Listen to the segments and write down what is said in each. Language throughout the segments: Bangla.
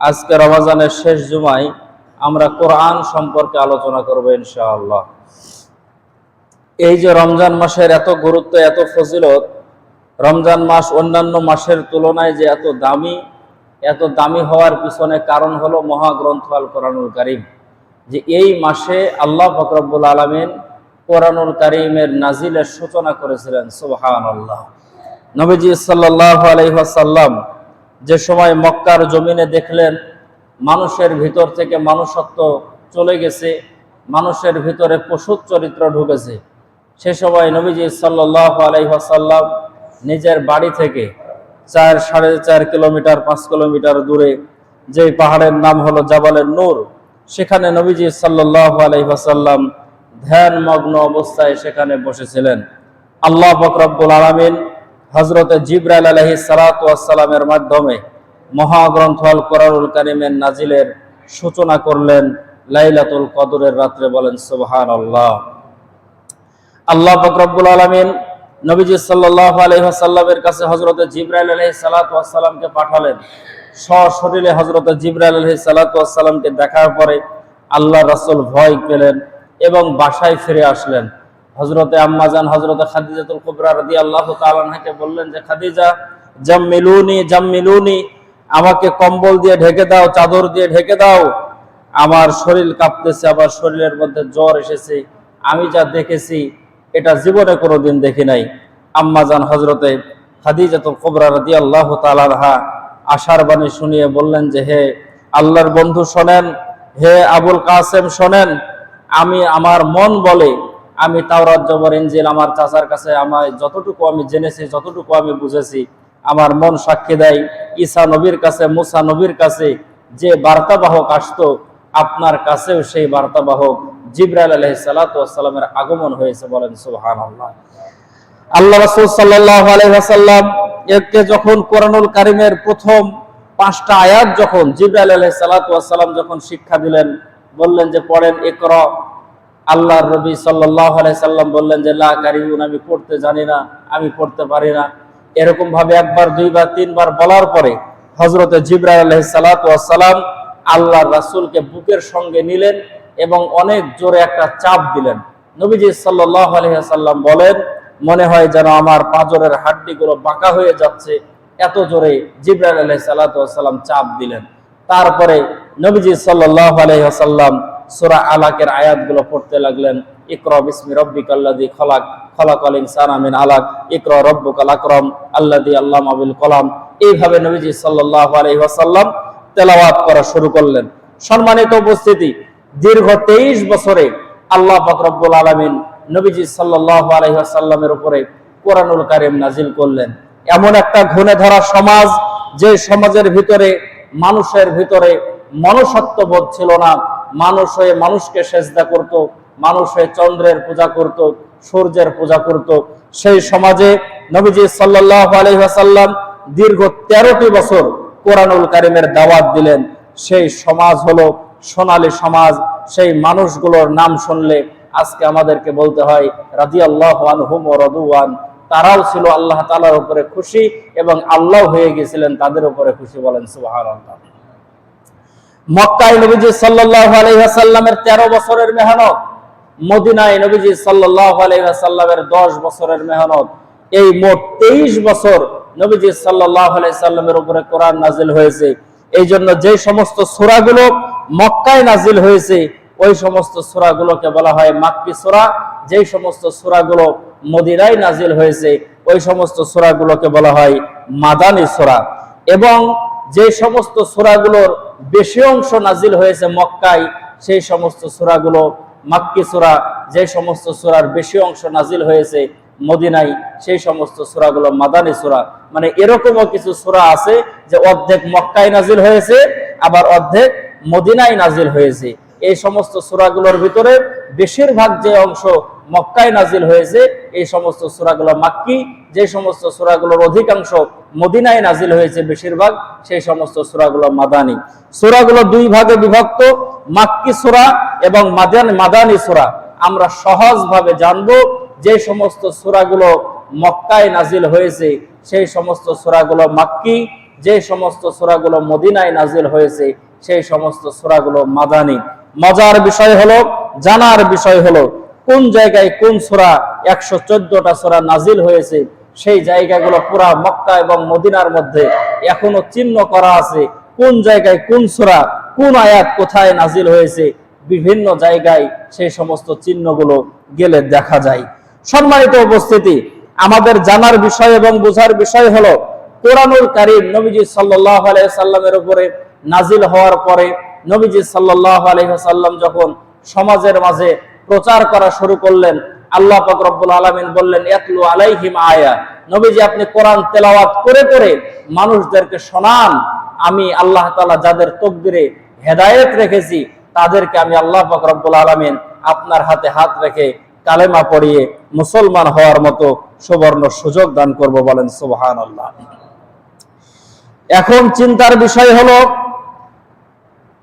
আজকে রমজানের শেষ জুমায় আমরা কোরআন সম্পর্কে আলোচনা করব ইনশাআল্লাহ। এই যে রমজান মাসের এত গুরুত্ব, এত ফজিলত, রমজান মাস অন্যান্য মাসের তুলনায় যে এত দামি হওয়ার পিছনে কারণ হলো মহাগ্রন্থ আল কোরআনুল কারীম। যে এই মাসে আল্লাহ পাক রব্বুল আলামিন কোরআনুল কারীমের নাজিলের সূচনা করেছিলেন। সুবহানাল্লাহ। নবীজি সাল্লাল্লাহু আলাইহি ওয়াসাল্লাম যে সময় মক্কার জমিনে দেখলেন মানুষের ভিতর থেকে মানুষত্ব চলে গেছে, মানুষের ভিতরে পশুর চরিত্র ঢুকেছে, সে সময় নবীজি সাল্লাল্লাহু আলাইহি ওয়াসাল্লাম নিজের বাড়ি থেকে 4-4.5 কিলোমিটার 5 কিলোমিটার দূরে যে পাহাড়ের নাম হলো জাবালের নূর, সেখানে নবীজি সাল্লাল্লাহু আলাইহি ওয়াসাল্লাম ধ্যানমগ্ন অবস্থায় সেখানে বসেছিলেন। আল্লাহ পাক রব্বুল আলামিন হযরত জিবরাইল আলাইহিস সালাতু ওয়াস সালামের মাধ্যমে মহাগ্রন্থ আল কোরআনুল কারীমের নাজিলের সূচনা করলেন লাইলাতুল কদরের রাত্রে। বলেন সুবহানাল্লাহ। আল্লাহ পাক রব্বুল আলামিন নবীজি সাল্লাল্লাহু আলাইহি ওয়াসাল্লামের কাছে হযরত জিবরাইল আলাইহিস সালাতু ওয়াস সালামকে পাঠালেন। সশরীরে হযরত জিবরাইল আলাইহিস সালাতু ওয়াস সালামকে দেখার পরে আল্লাহর রাসূল ভয় পেলেন এবং বাসায় ফিরে আসলেন। হযরতে আম্মাজান হযরত খাদিজাতুল কুবরা রাদিয়াল্লাহু তাআলা আনহাকে বললেন যে খাদিজা, জাম্মিলুনি, আমাকে কম্বল দিয়ে ঢেকে দাও, চাদর দিয়ে ঢেকে দাও, আমার শরীর কাঁপতেছে, আমার শরীরের মধ্যে জ্বর এসেছে, আমি যা দেখেছি এটা জীবনে কোনোদিন দেখি নাই। আম্মাজান হযরতে খাদিজাতুল কুবরা রাদিয়াল্লাহু তাআলা আনহা আশার বাণী শুনিয়ে বললেন যে হে আল্লাহর বন্ধু শোনেন, হে আবুল কাসেম শোনেন, আমার মন বলে আমি তাওরাত জবর ইনজিল আমার চাচার কাছে যতটুকু আমি জেনেছি, যতটুকু আমি বুঝেছি, আমার মন সাক্ষী দেয় ঈসা নবীর কাছে, মুসা নবীর কাছে যে বার্তাবাহক আসতো, আপনার কাছেও সেই বার্তাবাহক জিবরাইল আলাইহিস সালাতু ওয়াস সালামের আগমন হয়েছে। বলেন সুবহানাল্লাহ। আল্লাহ রাসূল সাল্লাল্লাহু আলাইহি ওয়াসাল্লাম একে যখন কোরআনুল কারীমের প্রথম 5টা আয়াত যখন জিবরাইল আলাইহিস সালাতু ওয়াস সালাম যখন শিক্ষা দিলেন, বললেন যে পড়েন ইকরা, আল্লাহর নবী সাল্লাল্লাহু আলাইহি সাল্লাম বললেন যে লা কারিউন, আমি পড়তে জানি না, আমি পড়তে পারি না। এরকম ভাবে একবার, দুইবার, তিনবার বলার পরে হযরত জিবরাইল আলাইহিস সালাতু ওয়াস সালাম আল্লাহর রাসূলকে বুকের সঙ্গে নিলেন এবং অনেক জোরে একটা চাপ দিলেন। নবীজি সাল্লাল্লাহু আলাইহি সাল্লাম বলেন, মনে হয় যেন আমার পাঁজরের হাড্ডিগুলো বাঁকা হয়ে যাচ্ছে, এত জোরে জিবরাইল আলাইহিস সালাতু ওয়াস সালাম চাপ দিলেন। তারপরে নবীজি সাল্লাল্লাহু আলাইহি ওয়াসাল্লাম সূরা আলাকের আয়াতগুলো পড়তে লাগলেন। ইকরা বিসমি রাব্বিকাল্লাযী খলাক, খলাকাল ইনসানা মিন আলাক, ইকরা রাব্বুকাল আকরাম আল্লাযী আল্লামা বিল কলাম। এইভাবে নবীজি সাল্লাল্লাহু আলাইহি ওয়াসাল্লাম তেলাওয়াত করা শুরু করলেন। সম্মানিত উপস্থিতি, দীর্ঘ 23 বছরে আল্লাহ পাক রব্বুল আলামিন নবীজি সাল্লাল্লাহু আলাইহি ওয়াসাল্লামের উপরে কোরআনুল কারীম নাজিল করলেন। এমন একটা ঘুণে ধরা সমাজ, যে সমাজের ভিতরে মানুষের ভিতরে মনুষ্যত্ববোধ ছিল না, মানুষ হয়ে মানুষকে সেজদা করত, মানুষ হয়ে চন্দ্রের পূজা করত, সূর্যের পূজা করত, সেই সমাজে নবীজি সাল্লাল্লাহু আলাইহি ওয়াসাল্লাম দীর্ঘ 13টি বছর কোরআনুল কারীমের দাওয়াত দিলেন। সেই সমাজ হলো সোনালী সমাজ। সেই মানুষগুলোর নাম শুনলে আজকে আমাদেরকে বলতে হয় রাদিয়াল্লাহু আনহুম ওয়া রাদুয়ান। তারাও ছিল আল্লাহ তাআলার উপরে খুশি এবং আল্লাহ হয়ে গেছিলেন তাদের উপরে খুশি। বলেন সুবহানাল্লাহ। মক্কায় নবীজি সাল্লাল্লাহু আলাইহি ওয়াসাল্লামের 13 বছরের মেহনত, মদিনায় নবীজি সাল্লাল্লাহু আলাইহি ওয়াসাল্লামের 10 বছরের মেহনত, এই মোট 23 বছর নবীজি সাল্লাল্লাহু আলাইহি সাল্লামের উপরে কোরআন নাজিল হয়েছে। এই জন্য যে সমস্ত সূরাগুলো মক্কায় নাজিল হয়েছে ওই সমস্ত সূরাগুলোকে বলা হয় মাক্কি সূরা, যেই সমস্ত সূরাগুলো মদিনায় নাজিল হয়েছে ওই সমস্ত সূরাগুলোকে বলা হয় মাদানী সূরা। এবং যে সমস্ত সূরাগুলোর বেশি অংশ নাজিল হয়েছে মক্কায় সেই সমস্ত সূরাগুলো মাক্কি সূরা, যে সমস্ত সূরার বেশি অংশ নাজিল হয়েছে মদিনায় সেই সমস্ত সূরাগুলো মাদানী সূরা। মানে এরকমও কিছু সূরা আছে যে অর্ধেক মক্কায় নাজিল হয়েছে আবার অর্ধেক মদিনায় নাজিল হয়েছে। এই সমস্ত সূরাগুলোর ভিতরে বেশিরভাগ যে অংশ মক্কায় নাজিল হয়েছে এই সমস্ত সূরাগুলো মাক্কি, যে সমস্ত সূরাগুলোর অধিকাংশ মদিনায় নাজিল হয়েছে বেশিরভাগ সেই সমস্ত সূরাগুলো মাদানী। সূরাগুলো দুই ভাগে বিভক্ত, মাক্কি সূরা এবং মাদানী সূরা। আমরা সহজভাবে জানবো যে সমস্ত সূরাগুলো মক্কায় নাজিল হয়েছে সেই সমস্ত সূরাগুলো মাক্কি, যে সমস্ত সূরাগুলো মদিনায় নাজিল হয়েছে সেই সমস্ত সূরাগুলো মাদানী। মজার বিষয় হলো, জানার বিষয় হলো, কোন জায়গায় কোন সূরা 114টা সূরা নাজিল হয়েছে সেই জায়গাগুলো পুরা মক্কা এবং মদিনার মধ্যে এখনো চিহ্ন করা আছে। কোন জায়গায় কোন সূরা কোন আয়াত কোথায় নাজিল হয়েছে বিভিন্ন জায়গায় সেই সমস্ত চিহ্নগুলো গেলে দেখা যায়। সম্মানিত উপস্থিতি, আমাদের জানার বিষয় এবং বোঝার বিষয় হলো কোরআনুল কারীম নবীজি সাল্লাল্লাহু আলাইহি সাল্লামের উপরে নাজিল হওয়ার পরে নবীজি সাল্লাল্লাহু আলাইহি সাল্লাম যখন সমাজের মাঝে প্রচার করা শুরু করলেন, আল্লাহ পাক রব্বুল আলামিন বললেন ইয়াতলু আলাইহিম আয়া, নবীজি আপনি কোরআন তেলাওয়াত করে করে মানুষদেরকে শোনান। আমি আল্লাহ তাআলা যাদের তকদিরে হেদায়েত রেখেছি তাদেরকে আমি আল্লাহ পাক রব্বুল আলামিন আপনার হাতে হাত রেখে কালেমা পড়িয়ে মুসলমান হওয়ার মতো সুবর্ণ সুযোগ দান করব। বলেন সুবহানাল্লাহ। এখন চিন্তার বিষয় হলো,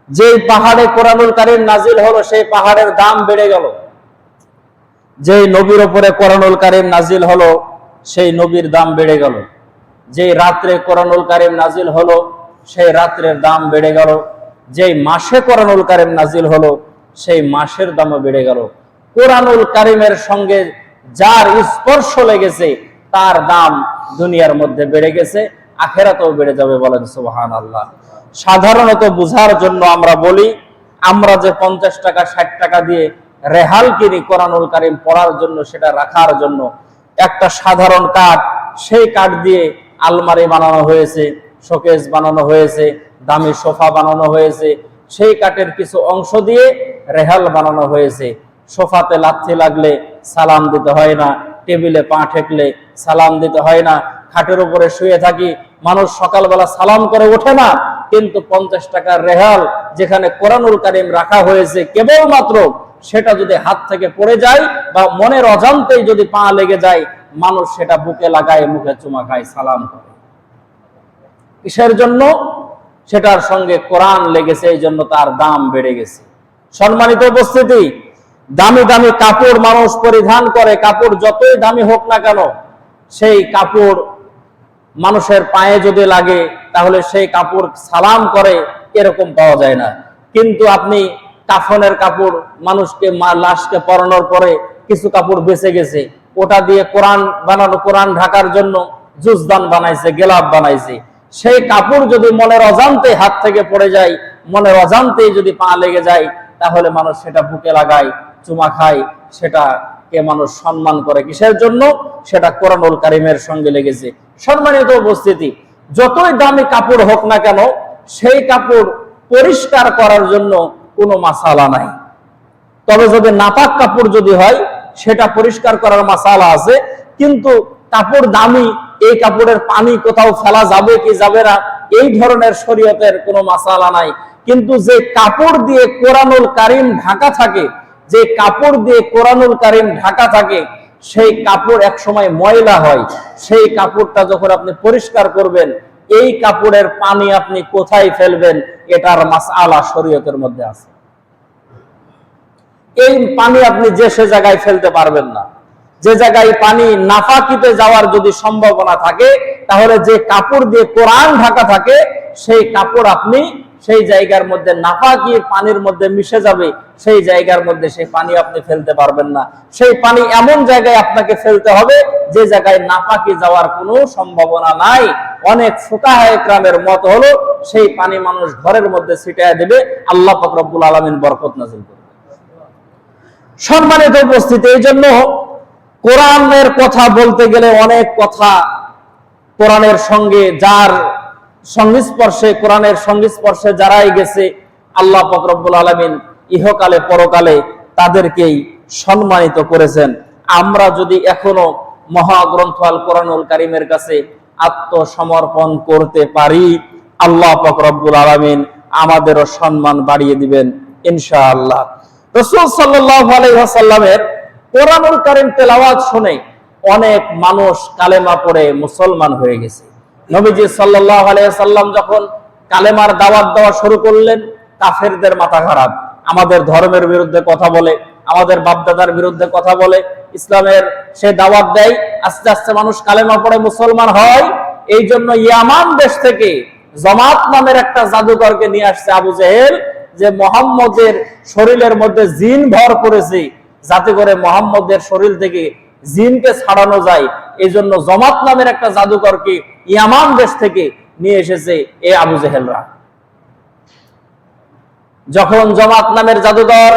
যে পাহাড়ে কোরআনুল কারীম নাজিল হলো সেই পাহাড়ের দাম বেড়ে গেল। যেই নবীর উপরে কোরআনুল কারীম নাজিল হলো সেই নবীর দাম বেড়ে গেল। যেই রাত্রে কোরআনুল কারীম নাজিল হলো সেই রাত্রের দাম বেড়ে গেল। যেই মাসে কোরআনুল কারীম নাজিল হলো সেই মাসের দামও বেড়ে গেল। কোরআনুল কারীমের সঙ্গে যার স্পর্শ লেগেছে তার দাম দুনিয়ার মধ্যে বেড়ে গেছে, আখিরাতেও বেড়ে যাবে। বলেন সুবহানাল্লাহ। সাধারণত বুঝার জন্য আমরা বলি, আমরা যে 50 টাকা 60 টাকা দিয়ে রেহাল কিনি কোরআনুল কারীম পড়ার জন্য, সেটা রাখার জন্য একটা সাধারণ কাঠ, সেই কাঠ দিয়ে আলমারি বানানো হয়েছে, শোকেস বানানো হয়েছে, দামি সোফা বানানো হয়েছে। সেই কাঠের কিছু অংশ দিয়ে রেহাল বানানো হয়েছে। সোফাতে লাথি লাগলে সালাম দিতে হয় না, টেবিলে পা ঠেকলে সালাম দিতে হয় না, খাটের উপরে শুয়ে থাকি মানুষ সকালবেলা সালাম করে ওঠে না। কিন্তু 50 টাকার রেহাল যেখানে কোরআনুল কারীম রাখা হয়েছে, কেবলমাত্র সেটা যদি হাত থেকে পড়ে যায় বা মনের অজান্তেই যদি পা লেগে যায়, মানুষ সেটা বুকে লাগায়, মুখে চুমা খায়, সালাম করে। কিসের জন্য? সেটার সঙ্গে কোরআন লেগেছে, এই জন্য তার দাম বেড়ে গেছে। সম্মানিত উপস্থিতি, দামি দামি কাপড় মানুষ পরিধান করে, কাপড় যতই দামি হোক না কেন সেই কাপড় মানুষের পায়ে যদি লাগে তাহলে সেই কাপড় সালাম করে, এরকম পাওয়া যায় না। কিন্তু আপনি কাফনের কাপড়, মানুষকে লাশকে পরানোর পরে কিছু কাপড় বেঁচে গেছে, ওটা দিয়ে কোরআন বানানো, কোরআন ঢাকার জন্য জুজদান বানাইছে, গেলাপ বানাইছে। সেই কাপড় যদি মনের অজান্তে হাত থেকে পড়ে যায়, মনের অজান্তেই যদি পা লেগে যায়, তাহলে মানুষ সেটা বুকে লাগায়, চুমা খায়, সেটাকে মানুষ সম্মান করে। কিসের জন্য? সেটা কোরআনুল কারীমের সঙ্গে লেগেছে। সম্মানিত উপস্থিতি, যতই দামি কাপড় হোক না কেন সেই কাপড় পরিষ্কার করার জন্য কোনো মাসালা নাই। তবে যদি নাপাক কাপড় যদি হয় সেটা পরিষ্কার করার মাসালা আছে। কিন্তু কাপড় দামি, এই কাপড়ের পানি কোথাও ফেলা যাবে কি যাবে না, এই ধরনের শরীয়তের কোনো মাসালা নাই। কিন্তু যে কাপড় দিয়ে কোরআনুল কারীম ঢাকা থাকে, যে কাপড় দিয়ে কোরআনুল কারীম ঢাকা থাকে, সেই কাপড় এক সময় ময়লা হয়। সেই কাপড়টা যখন আপনি পরিষ্কার করবেন, এই কাপড়ের পানি আপনি কোথায় ফেলবেন, এটার মাসআলা শরীয়তের মধ্যে আছে। এই পানি আপনি যে সে জায়গায় ফেলতে পারবেন না। যে জায়গায় পানি নাফাকিতে যাওয়ার যদি সম্ভাবনা থাকে, তাহলে যে কাপড় দিয়ে কোরআন ঢাকা থাকে সেই কাপড় আপনি সেই জায়গার মধ্যে নাফাকি পানির মধ্যে মিশে যাবে, সেই জায়গার মধ্যে সেই পানি আপনি ফেলতে পারবেন না। সেই পানি এমন জায়গায় আপনাকে ফেলতে হবে যে জায়গায় নাফাকি যাওয়ার কোনো সম্ভাবনা নাই। অনেক ফুকাহায়ে ইকরামের মত হলো সেই পানি মানুষ ঘরের মধ্যে ছিটিয়ে দেবে, আল্লাহ পাক রব্বুল আলামিন বরকত নাযিল করবে। সম্মানিত উপস্থিতি, এই জন্য কোরআনের কথা বলতে গেলে অনেক কথা, কোরআনের সঙ্গে যার সংস্পর্শে, কোরআনের সংস্পর্শে যারাই গেছে আল্লাহ পাক রব্বুল আলামিন ইহকালে পরকালে তাদেরকেই সম্মানিত করেছেন। আমরা যদি এখনো মহাগ্রন্থ আল কোরআনুল কারীমের কাছে আত্মসমর্পণ করতে পারি, আল্লাহ পাক রব্বুল আলামিন আমাদেরও সম্মান বাড়িয়ে দিবেন ইনশাআল্লাহ। রাসূল সাল্লাল্লাহু আলাইহি ওয়াসাল্লামের কোরআনুল কারীম তেলাওয়াত শুনে অনেক মানুষ কালেমা পড়ে মুসলমান হয়ে গেছে। নবীজি সাল্লাল্লাহু আলাইহি ওয়াসাল্লাম যখন কালেমার দাওয়াত দেওয়া শুরু করলেন, কাফেরদের মাথা খারাপ, আমাদের ধর্মের বিরুদ্ধে কথা বলে, আমাদের বাপদাদার বিরুদ্ধে কথা বলে, ইসলামের সে দাওয়াত দেয়। আস্তে আস্তে মানুষ কালেমা পড়ে মুসলমান হয়। এই জন্য ইয়ামান দেশ থেকে জমাত নামের একটা জাদুকরকে নিয়ে আসছে আবু জেহেল, যে মুহাম্মদের শরীরের মধ্যে জিন ভর করেছে, যাতে করে মুহাম্মদের শরীর থেকে জিনকে ছাড়ানো যায়। এই জন্য জমাত নামের একটা জাদুকরকে ইয়ামান দেশ থেকে নিয়ে এসেছে এই আবু জেহেলরা। যখন জমাত নামের জাদুকর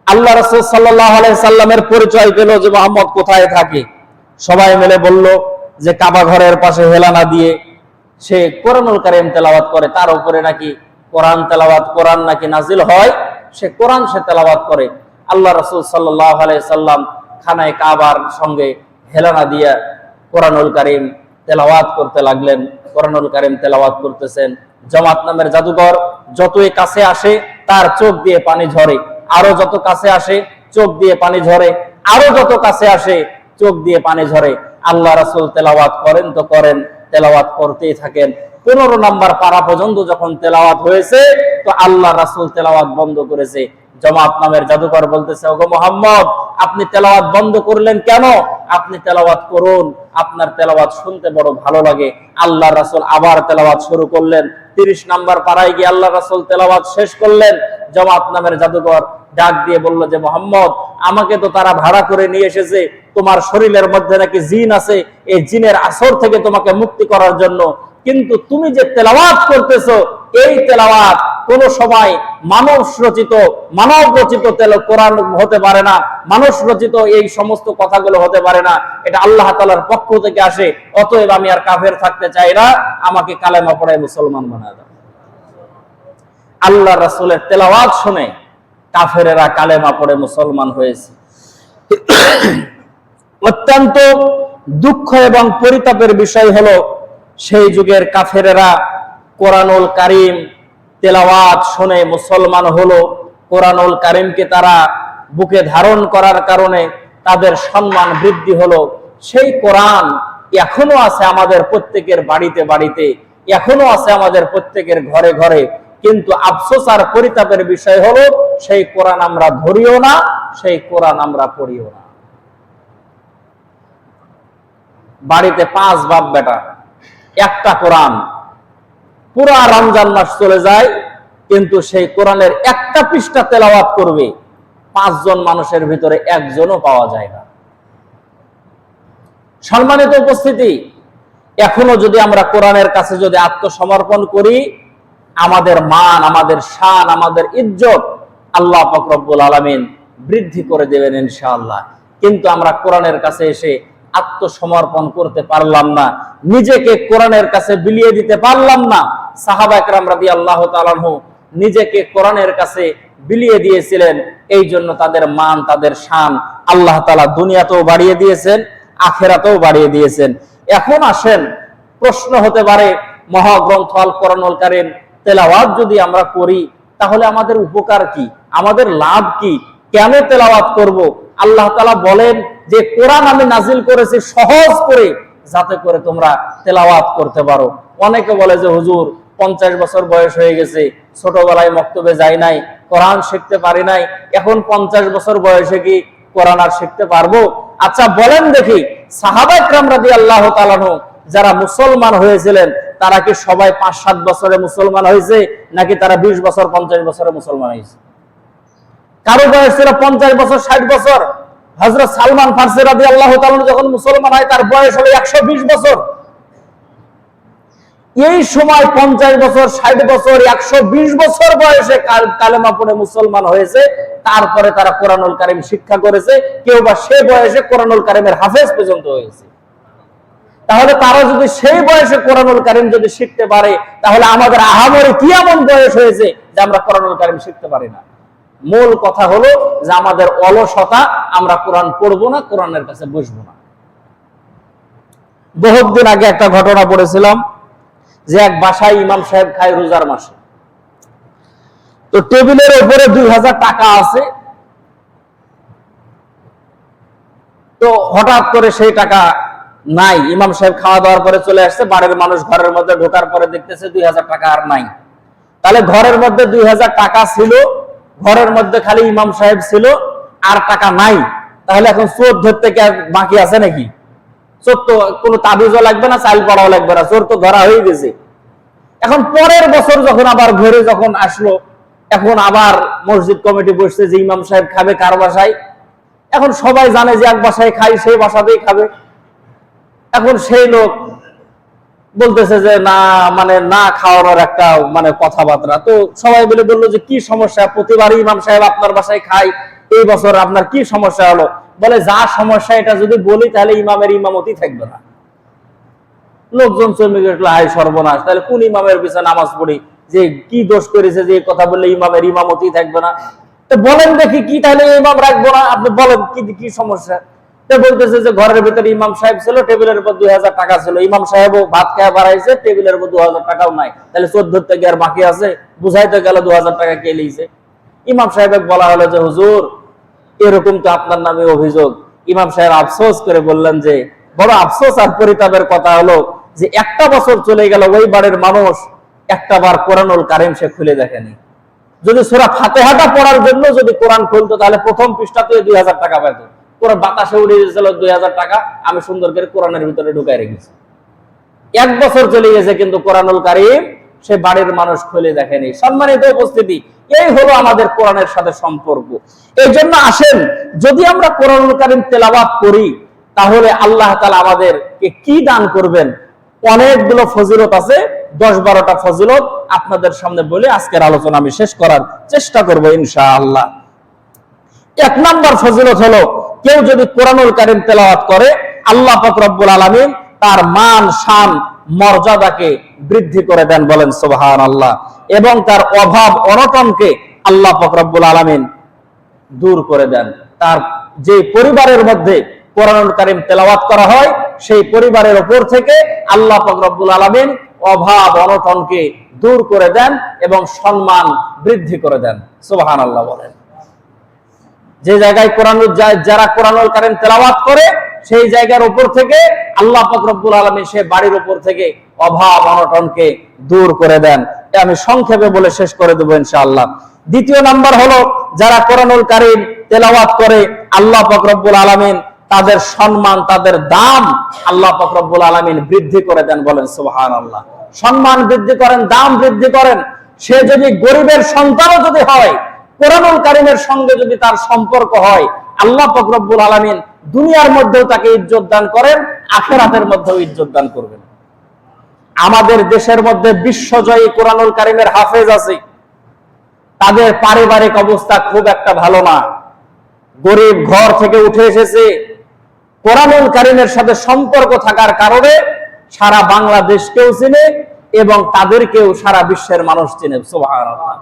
আল্লাহ রাসূল সাল্লাল্লাহু আলাইহি সাল্লামের পরিচয় পেল যে মুহাম্মদ কোথায় থাকে, সবাই মিলে বলল যে কাবা ঘরের পাশে হেলানা দিয়ে সে কোরআনুল কারীম তেলাওয়াত করে, তার উপরে নাকি কোরআন তেলাওয়াত, কোরআন নাকি নাজিল হয়, সে কোরআন সে তেলাওয়াত করে। আল্লাহ রাসূল সাল্লাল্লাহু আলাইহি সাল্লাম খানায় কাবার সঙ্গে হেলানা দিয়ে কোরআনুল কারীম তেলাওয়াত করতে লাগলেন। কোরআনুল কারীম তেলাওয়াত করতেছেন। জমাত নামের জাদুকর যতই কাছে আসে তার চোখ দিয়ে পানি ঝরে, আরো যত কাছে আসে চোখ দিয়ে পানি ঝরে, আরো যত কাছে আসে চোখ দিয়ে পানি ঝরে। আল্লাহ রাসূল তেলাওয়াত করেন তো করেন, তেলাওয়াত করতেই থাকেন। 15 নাম্বার পারা পর্যন্ত যখন তেলাওয়াত হয়েছে তো আল্লাহ রাসূল তেলাওয়াত বন্ধ করেছে। জমাত নামের জাদুকর বলতেছে, ওগো মুহাম্মদ, আপনি তেলাওয়াত বন্ধ করলেন কেন? আপনি তেলাওয়াত করুন, আপনার তেলাওয়াত শুনতে বড় ভালো লাগে। আল্লাহ রাসূল আবার তেলাওয়াত শুরু করলেন। 30 নাম্বার পারায় গিয়ে আল্লাহ রাসূল তেলাওয়াত শেষ করলেন। জমাত নামের জাদুকর ডাক দিয়ে বলল যে মুহাম্মদ, আমাকে তো তারা ভাড়া করে নিয়ে এসেছে, তোমার শরীরের মধ্যে নাকি জিন আছে, এই জিনের আসর থেকে তোমাকে মুক্তি করার জন্য, কিন্তু তুমি যে তেলাওয়াত করতেছো এই তেলাওয়াত কোন সময় মানব রচিত কোরআন হতে পারে না, মানুষ রচিত এই সমস্ত কথাগুলো হতে পারে না, এটা আল্লাহ তাআলার পক্ষ থেকে আসে। অতএব আমি আর কাফের থাকতে চাই না, আমাকে কালেমা পড়ায় মুসলমান বানায় দাও। আল্লাহ রাসূলের তেলাওয়াত শুনে কাফেরেরা কালেমা পড়ে মুসলমান হয়েছে। অত্যন্ত দুঃখ এবং পরিতাপের বিষয় হলো সেই যুগের কাফেরেরা কোরআনুল কারীম তেলাওয়াত শুনে মুসলমান হলো। কোরআনুল কারীমকে তারা বুকে ধারণ করার কারণে তাদের সম্মান বৃদ্ধি হলো। সেই কোরআন এখনো আছে আমাদের প্রত্যেকের বাড়িতে বাড়িতে, এখনো আছে আমাদের প্রত্যেকের ঘরে ঘরে, কিন্তু আফসোস আর পরিতাপের বিষয় হলো সেই কোরআন আমরা ধরিও না, সেই কোরআন আমরা পড়িও না। বাড়িতে 5 বাপ বেটা, একটা কোরআন, পুরা রমজান মাস চলে যায়, কিন্তু সেই কোরআনের একটা পৃষ্ঠা তেলাওয়াত করবে 5 জন মানুষের ভিতরে একজনও পাওয়া যায় না। সম্মানিত উপস্থিতি, এখনো যদি আমরা কোরআনের কাছে যদি আত্মসমর্পণ করি, আমাদের মান, আমাদের শান, আমাদের ইজ্জত আল্লাহ পাক রব্বুল আলামিন বৃদ্ধি করে দেবেন ইনশাআল্লাহ। কিন্তু আমরা কোরআনের কাছে এসে আত্মসমর্পণ করতে পারলাম না, নিজেকে কোরআনের কাছে বিলিয়ে দিতে পারলাম না। সাহাবা একরাম রাদিয়াল্লাহু তাআলা আনহু নিজেকে কোরআনের কাছে বিলিয়ে দিয়েছিলেন, এই জন্য তাদের মান, তাদের শান আল্লাহ তাআলা দুনিয়াতেও বাড়িয়ে দিয়েছেন, আখিরাতেও বাড়িয়ে দিয়েছেন। এখন আসেন, প্রশ্ন হতে পারে, মহাগ্রন্থ আল কোরআনুল কারীম তেলাওয়াত যদি আমরা করি তাহলে আমাদের উপকার কি, আমাদের লাভ কি, কেন তেলাওয়াত করব? আল্লাহ তাআলা বলেন যে কোরআন আমি নাজিল করেছি সহজ করে, যাতে করে তোমরা তেলাওয়াত করতে পারো। অনেকে বলে যে হুজুর 50 বছর বয়স হয়ে গেছে, ছোটবেলায় মক্তবে যাই নাই, কোরআন শিখতে পারি নাই, এখন 50 বছর বয়সে কি কোরআন আর শিখতে পারবো? আচ্ছা বলেন দেখি, সাহাবা একরাম রাদিয়াল্লাহু তাআলা আনহু যারা মুসলমান হয়েছিলেন তারা কি সবাই 5-7 বছরে মুসলমান হয়েছে, নাকি তারা 20 বছর 50 বছরে মুসলমান হয়েছে? কারো বয়স ছিল 50 বছর 60 বছর। হযরত সালমান ফারসি রাদিয়াল্লাহু তাআলা যখন মুসলমান হয় তার বয়স হলো 120 বছর। এই সময় 50 বছর 60 বছর 120 বছর বয়সে কালেমা পড়ে মুসলমান হয়েছে, তারপরে তারা কোরআনুল কারীম শিক্ষা করেছে, কেউ বা সে বয়সে কোরআনুল কারীমের হাফেজ পর্যন্ত হয়েছে। তাহলে তারা যদি সেই বয়সে কোরআনুল কারীম যদি শিখতে পারে, তাহলে আমাদের আহামরি কি এমন বয়স হয়েছে যে আমরা কোরআনুল কারীম শিখতে পারি না? মূল কথা হলো যে আমাদের অলসতা, আমরা কোরআন পড়বো না, কোরআনের কাছে বসবো না। বহুদিন আগে একটা ঘটনা পড়েছিলাম যে এক বাসায় ইমাম সাহেব খায় রোজার মাসে, তো টেবিলের উপরে 2000 টাকা আছে, তো হঠাৎ করে সেই টাকা নাই। ইমাম সাহেব খাওয়া দাওয়ার পরে চলে আসছে, বাড়ির মানুষ ঘরের মধ্যে ঢোকার পরে দেখতেছে 2000 টাকা আর নাই। তাহলে ঘরের মধ্যে 2000 টাকা ছিল, ঘরের মধ্যে খালি ইমাম সাহেব ছিল, আর টাকা নাই, তাহলে এখন চোর ধরতে কি বাকি আছে নাকি? চোর তো কোনো তাবিজও লাগবে না, চাল পড়াও লাগবে না, চোর তো ধরা হয়ে গেছে। এখন পরের বছর যখন আবার ঘরে যখন আসলো, এখন আবার মসজিদ কমিটি বসছে যে ইমাম সাহেব খাবে কার বাসায়। এখন সবাই জানে যে এক বাসায় খাই, সেই বাসাতেই খাবে। এখন সেই লোক বলতেছে যে না, মানে না খাওয়ানোর একটা মানে কথাবার্তা। তো সবাই বলে বললো যে কি সমস্যা, প্রতিবারই ইমাম সাহেব আপনার বাসায় খাই, এই বছর আপনার কি সমস্যা হলো? বলে যা সমস্যা এটা যদি বলি তাহলে ইমামের ইমামতি থাকবে না। লোকজন চমকে গেল, হায় সর্বনাশ, তাহলে কোন ইমামের পিছনে নামাজ পড়ি, যে কি দোষ করেছে যে কথা বললে ইমামের ইমামতি থাকবে না? তো বলেন দেখি কি, তাহলে ইমাম রাখবো না, আপনি বলেন কি সমস্যা? তো বলতেছে যে ঘরের ভিতরে ইমাম সাহেব ছিল, টেবিলের উপর 2000 টাকা ছিল, ইমাম সাহেবও ভাত খায় বাড়াইছে, টেবিলের উপর 2000 টাকাও নাই, তাহলে 14 থেকে আর বাকি আছে, বুঝাইতে গেল 2000 টাকা কে লিয়েছে। ইমাম সাহেব বলা হলো যে হুজুর এরকম তো আপনার নামে অভিযোগ। ইমাম সাহেব আফসোস করে বললেন যে বড় আফসোস আর পরিতাপের কথা হলো যে একটা বছর চলে গেল, ওই বাড়ির মানুষ একটা বার কোরআনুল কারীম সে খুলে দেখেনি। যদি সূরা ফাতিহাটা পড়ার জন্য যদি কোরআন খুলতো তাহলে প্রথম পৃষ্ঠাতে 2000 টাকা পেত। পুরো বাতাসে উড়ে গেছিল 2000 টাকা, আমি সুন্দর করে কোরআনের ভিতরে ঢুকাই রেখেছি। এক বছর চলে গেছে কিন্তু কোরআনুল কারীম সে বাড়ির মানুষ খুলে দেখেনি। সম্মানিত উপস্থিতি, এই হলো আমাদের কোরআনের সাথে সম্পর্ক। এই জন্য আসেন, যদি আমরা কোরআনুল কারীম তেলাওয়াত করি তাহলে আল্লাহ তাআলা আমাদেরকে কি দান করবেন। অনেকগুলো ফজিলত আছে, 10-12টা ফজিলত আপনাদের সামনে বলে আজকের আলোচনা আমি শেষ করার চেষ্টা করব ইনশাআল্লাহ। 1 নম্বর ফজিলত হলো, কেউ যদি কোরআনুল কারীম তেলাওয়াত করে আল্লাহ পাক রব্বুল আলামিন তার মান শান মর্যাদাকে বৃদ্ধি করে দেন, বলেন সুবহানাল্লাহ। এবং তার অভাব অনটনকে আল্লাহ পাক রব্বুল আলামিন দূর করে দেন। তার যে পরিবারের মধ্যে কোরআনুল কারীম তেলাওয়াত করা হয় সেই পরিবারের উপর থেকে আল্লাহ পাক রব্বুল আলামিন অভাব অনটনকে দূর করে দেন এবং সম্মান বৃদ্ধি করে দেন, সুবহানাল্লাহ বলেন। যে জায়গায় যারা কোরআনুল কারীম তেলাওয়াত করে সেই জায়গার উপর থেকে আল্লাহ পাক রব্বুল আলামিন সে বাড়ির উপর থেকে অভাব অনটনকে দূর করে দেন। আমি সংক্ষেপে বলে শেষ করে দেব ইনশাআল্লাহ। 2 নাম্বার হলো, যারা কোরআনুল কারীম তেলাওয়াত করে আল্লাহ পাক রব্বুল আলামিন তাদের সম্মান, তাদের দাম আল্লাহ পাক রব্বুল আলামিন বৃদ্ধি করে দেন, বলেন সুবহানাল্লাহ। সম্মান বৃদ্ধি করেন, দাম বৃদ্ধি করেন। সে যদি গরিবের সন্তানও যদি হয়, কোরআনুল কারীমের সঙ্গে যদি তার সম্পর্ক হয়, আল্লাহ পাক রব্বুল আলামিন দুনিয়ার মধ্যেও তাকে ইজ্জত দান করেন, আখিরাতের মধ্যেও ইজ্জত দান করবেন। আমাদের দেশের মধ্যে বিশ্বজয়ী কোরআনুল কারীমের হাফেজ আছে, তাদের পারিবারিক অবস্থা খুব একটা ভালো না, গরিব ঘর থেকে উঠে এসেছে। কোরআনুল কারীমের সাথে সম্পর্ক থাকার কারণে সারা বাংলাদেশকেও চিনে এবং তাদেরকেও সারা বিশ্বের মানুষ চিনে, সুবহানাল্লাহ।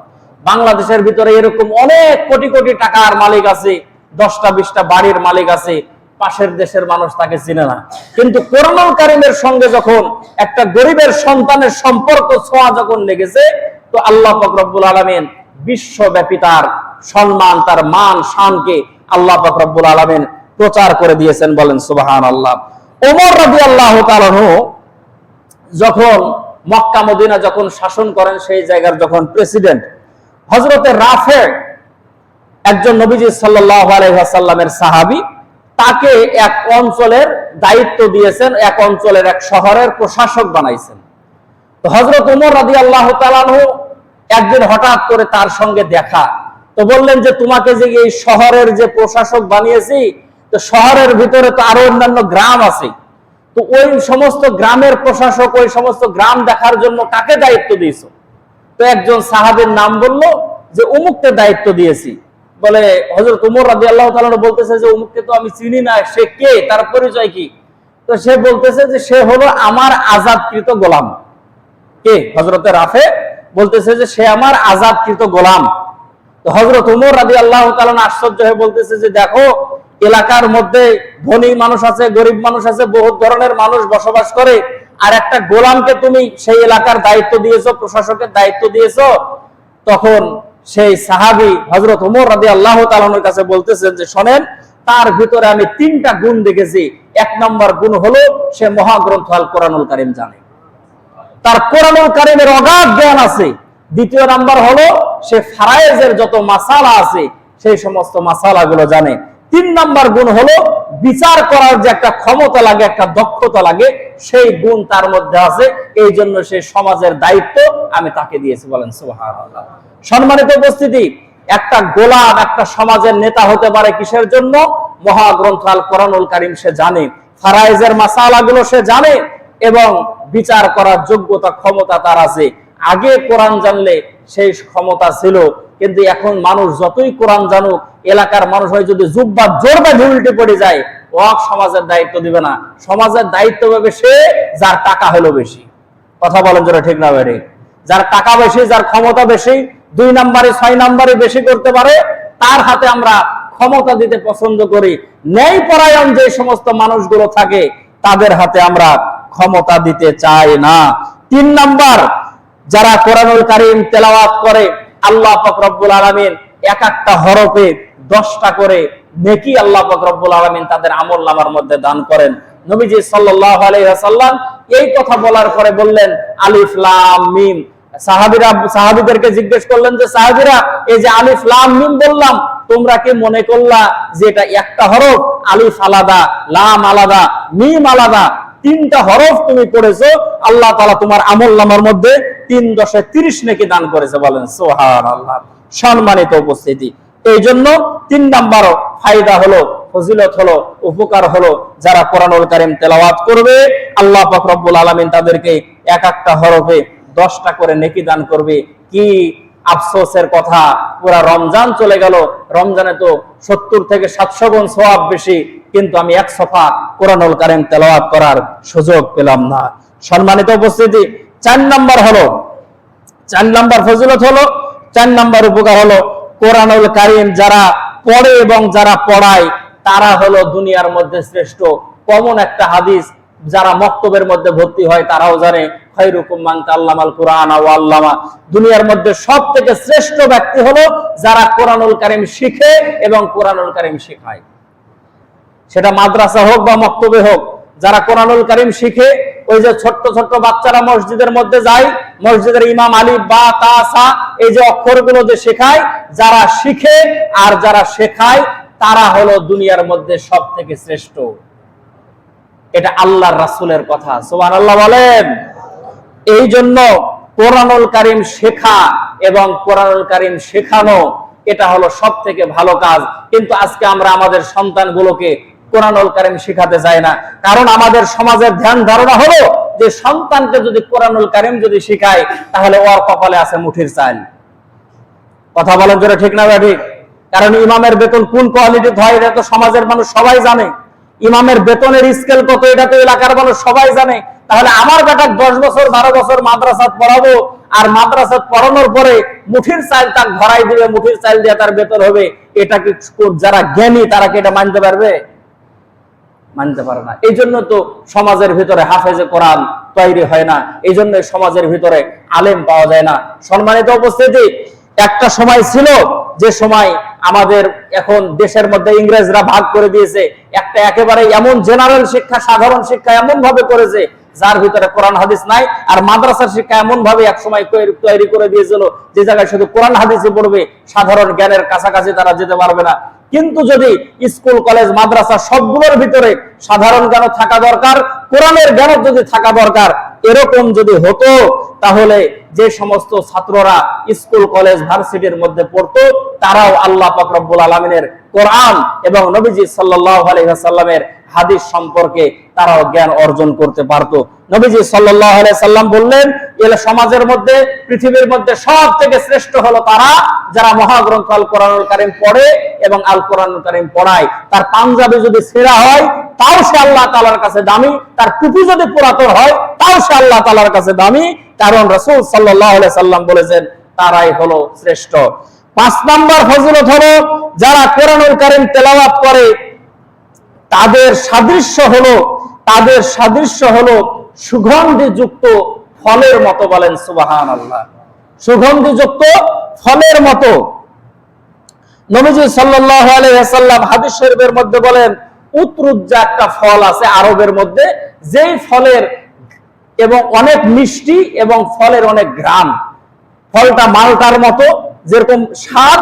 বাংলাদেশের ভিতরে এরকম অনেক কোটি কোটি টাকার মালিক আছে, 10টা-20টা বাড়ির মালিক আছে, পাশের দেশের মানুষ তাকে চিনে না। কিন্তু কোরআনুল কারীমের সঙ্গে যখন একটা গরিবের সন্তানের সম্পর্ক ছোঁয়া যখন লেগেছে, তো আল্লাহ পাক রব্বুল আলামিন বিশ্বব্যাপী তার সম্মান, তার মান শানকে আল্লাহ পাক রব্বুল আলামিন প্রচার করে দিয়েছেন, বলেন সুবহানাল্লাহ। ওমর রাদিয়াল্লাহু তাআলা আনহু যখন মক্কা মদিনা যখন শাসন করেন, সেই জায়গার যখন প্রেসিডেন্ট হযরতে রাফে, একজন নবীজি সাল্লাল্লাহু আলাইহি ওয়াসাল্লামের সাহাবী, তাকে এক অঞ্চলের দায়িত্ব দিয়েছেন, এক অঞ্চলের এক শহরের প্রশাসক বানাইছেন। তো হযরত ওমর রাদিয়াল্লাহু তাআলা আনহু একদিন হঠাৎ করে তার সঙ্গে দেখা, তো বললেন যে তোমাকে যে এই শহরের যে প্রশাসক বানিয়েছি, তো শহরের ভিতরে তো আরো অন্যান্য গ্রাম আছে, তো ওই সমস্ত গ্রামের প্রশাসক, ওই সমস্ত গ্রাম দেখার জন্য কাকে দায়িত্ব দিয়েছো? তো একজন সাহাবীর নাম বলল যে অমুককে দায়িত্ব দিয়েছি। বলে হযরত ওমর রাদিয়াল্লাহু তাআলা বলতেছে যে অমুককে তো আমি চিনি না, সে কে, তার পরিচয় কি? তো সে বলতেছে যে সে হলো আমার আজাদকৃত গোলাম। কে? হযরতে রাফে বলতেছে যে সে আমার আজাদকৃত গোলাম। তো হযরত ওমর রাদিয়াল্লাহু তাআলা আশ্চর্য হয়ে বলতেছে যে দেখো, এলাকার মধ্যে ধনী মানুষ আছে, গরিব মানুষ আছে, বহুত ধরনের মানুষ বসবাস করে, আর একটা গোলামকে তুমি সেই এলাকার দায়িত্ব দিয়েছো, প্রশাসকের দায়িত্ব দিয়েছো। তখন সেই সাহাবী হযরত ওমর রাদিয়াল্লাহু তাআলার কাছে বলতেছেন যে শোনেন, তার ভিতরে আমি 3টা গুণ দেখেছি। 1 নম্বর গুণ হলো সে মহাগ্রন্থ আল কোরআনুল কারীম জানে, তার কোরআনুল কারীমের অগাধ জ্ঞান আছে। 2 নাম্বার হলো সে ফারায়েজের যত মাসালা আছে সেই সমস্ত মাসালাগুলো জানে। 3 নাম্বার গুণ হলো বিচার করার যে একটা ক্ষমতা লাগে, একটা দক্ষতা লাগে, সেই গুণ তার মধ্যে আছে। এই জন্য সেই সমাজের দায়িত্ব আমি তাকে দিয়েছি। বলেন সুবহানাল্লাহ। সম্মানিত উপস্থিতি, একটা গোলাম একটা সমাজের নেতা হতে পারে কিসের জন্য? মহাগ্রন্থ আল কোরআনুল কারীম সে জানে, ফারায়েজের মাসালাগুলো সে জানে, এবং বিচার করার যোগ্যতা ক্ষমতা তার আছে। আগে কোরআন জানলে সেই ক্ষমতা ছিল, কিন্তু এখন মানুষ যতই কোরআন জানুক, এলাকার মানুষ হয় যদি জুব্বা জোর বা উল্টে পড়ে যায়, ও সমাজের দায়িত্ব দিবে না। সমাজের দায়িত্ব পাবে সে যার টাকা হলো বেশি। কথা বলেন যেটা ঠিক না বেড়ে? যার টাকা বেশি, যার ক্ষমতা বেশি, 2 নম্বরে 6 নম্বরে বেশি করতে পারে, তার হাতে আমরা ক্ষমতা দিতে পছন্দ করি। ন্যায়পরায়ণ যে সমস্ত মানুষগুলো থাকে তাদের হাতে আমরা ক্ষমতা দিতে চাই না। 3 নাম্বার, যারা কোরআনুল কারীম তেলাওয়াত করে, আল্লাহ পাক রব্বুল আলামিন এক একটা হরফে 10টা করে নেকি আল্লাহ পাক রব্বুল আলামিন তাদের আমলনামার মধ্যে দান করেন। নবীজি সাল্লাল্লাহু আলাইহি ওয়াসাল্লাম এই কথা বলার পরে বললেন আলিফ লাম মিম। সাহাবীদেরকে জিজ্ঞেস করলেন যে সাহাবীরা, এই যে আলিফ লাম মিম বললাম, তোমরা কি মনে করলা যে এটা একটা হরফ? আলিফ আলাদা, লাম আলাদা, মিম আলাদা, 3টা হরফ তুমি পড়েছো, আল্লাহ তাআলা তোমার আমলনামার মধ্যে 3 × 30 নেকি দান করেছে। বলেন সুবহানাল্লাহ। সম্মানিত উপস্থিতি, এই জন্য 3 নাম্বার ফায়দা হলো, ফজিলত হলো, উপকার হলো, যারা কোরআনুল কারীম তেলাওয়াত করবে আল্লাহ পাক রব্বুল আলামিন তাদেরকে এক একটা হরফে 10টা করে নেকি দান করবে। কি আফসোসের কথা, পুরা রমজান চলে গেল, রমজানে তো 70 থেকে 700 গুণ সওয়াব বেশি, কিন্তু আমি 1 সফা কোরআনুল কারীম তেলাওয়াত করার সুযোগ পেলাম না। সম্মানিত উপস্থিতি, 4 নাম্বার হলো, 4 নাম্বার ফজিলত হলো, 4 নাম্বার উপকার হলো, কোরআনুল কারীম যারা পড়ে এবং যারা পড়ায় তারা হলো দুনিয়ার মধ্যে শ্রেষ্ঠ। কমন একটা হাদিস যারা মক্তবের মধ্যে ভর্তি হয় তারাও জানে, খায়রুকুম মান তাআল্লামাল কুরআন ওয়া আল্লামা। দুনিয়ার মধ্যে সবথেকে শ্রেষ্ঠ ব্যক্তি হলো যারা কোরআনুল কারীম শিখে এবং কোরআনুল কারীম শেখায়। সেটা মাদ্রাসা হোক বা মক্তবে হোক, যারা কোরআনুল কারীম শিখে, ওই যে ছোট্ট ছোট্ট বাচ্চারা মসজিদের মধ্যে যায়, মসজিদের ইমাম আলিফ বা তা সা এই যে অক্ষরগুলো যে শেখায়, যারা শিখে আর যারা শেখায় তারা হলো দুনিয়ার মধ্যে সবথেকে শ্রেষ্ঠ। এটা আল্লাহর রাসূলের কথা। সুবহানাল্লাহ বলেন। এই জন্য কোরআনুল কারীম শেখা এবং কোরআনুল কারীম শেখানো এটা হলো সবথেকে ভালো কাজ। কিন্তু আজকে আমরা আমাদের সন্তানগুলোকে কোরআনুল কারীম শেখাতে চাই না, কারণ আমাদের সমাজের ধ্যান ধারণা হলো যে সন্তানকে যদি কোরআনুল কারীম যদি শেখায় তাহলে ওর কপালে আছে মুঠির চাল। কথা বলেন যেটা ঠিক না ঠিক? কারণ ইমামের বেতন কোন কোয়ালিটি হয় এটা তো সমাজের মানুষ সবাই জানে। ইমামের বেতনের স্কেল কত এটা তো এলাকার মানুষ সবাই জানে। তাহলে আমার বেটা 10 বছর 12 বছর মাদ্রাসাত পড়াবো, আর মাদ্রাসাত পড়ানোর পরে মুঠির চাল তাক ধরাই দিবে, মুঠির চাল দিয়ে তার বেতন হবে, এটা কি যারা জ্ঞানী তারা কি এটা মানতে পারবে? মানতে পারে না। এই জন্য তো সমাজের ভিতরে হাফেজে কোরআন তৈরি হয় না, এই জন্য সমাজের ভিতরে আলেম পাওয়া যায় না। সম্মানিত উপস্থিতি, একটা সময় ছিল যে সময় আমাদের এখন দেশের মধ্যে ইংরেজরা ভাগ করে দিয়েছে, একটা একেবারে এমন জেনারেল শিক্ষা, সাধারণ শিক্ষা এমন ভাবে করেছে যার ভিতরে কোরআন হাদিস নাই, আর মাদ্রাসার শিক্ষা এমন ভাবে এক সময় তৈরি করে দিয়েছিল যে জায়গায় শুধু কোরআন হাদিসই পড়বে, সাধারণ জ্ঞানের কাছাকাছি তারা যেতে পারবে না। কিন্তু যদি স্কুল কলেজ মাদ্রাসা সবগুলোর ভিতরে সাধারণ জ্ঞান থাকা দরকার, কোরআনের জ্ঞান যদি থাকা দরকার, এরকম যদি হতো তাহলে যে সমস্ত ছাত্ররা স্কুল কলেজ ভার্সিটির মধ্যে পড়তো তারাও আল্লাহ পাক রব্বুল আলামিনের কোরআন এবং নবীজি সাল্লাল্লাহু আলাইহি ওয়াসাল্লামের হাদিস সম্পর্কে তারাও জ্ঞান অর্জন করতে পারত। নবীজি সাল্লাল্লাহু আলাইহি সাল্লাম বললেন, এর সমাজের মধ্যে পৃথিবীর মধ্যে সবথেকে শ্রেষ্ঠ হলো তারা যারা মহাগ্রন্থ আল কোরআনুল কারীম পড়ে এবং আল কোরআনুল কারীম পড়ায়। তার পাঞ্জাবি যদি ছেঁড়া হয় তাও সে আল্লাহ তাআলার কাছে দামি, তার টুপি যদি পুরাতন হয় তাও সে আল্লাহ তাআলার কাছে দামি, কারণ রাসূল সাল্লাল্লাহু আলাইহি সাল্লাম বলেছেন তারাই হলো শ্রেষ্ঠ। 5 নাম্বার ফজিলত হলো যারা কোরআনুল কারীম তেলাওয়াত করে তাদের সাদৃশ্য হলো সুগন্ধিযুক্ত ফলের মতো। বলেন সুবহানাল্লাহ। সুগন্ধিযুক্ত ফলের মতো। নবীজি সাল্লাল্লাহু আলাইহি ওয়াসাল্লাম হাদিস শরীফের মধ্যে বলেন, উতরুজ্জা একটা ফল আছে আরবের মধ্যে, যেই ফলের এবং অনেক মিষ্টি এবং ফলের অনেক ঘ্রাণ। ফলটা মালটার মতো, যেরকম স্বাদ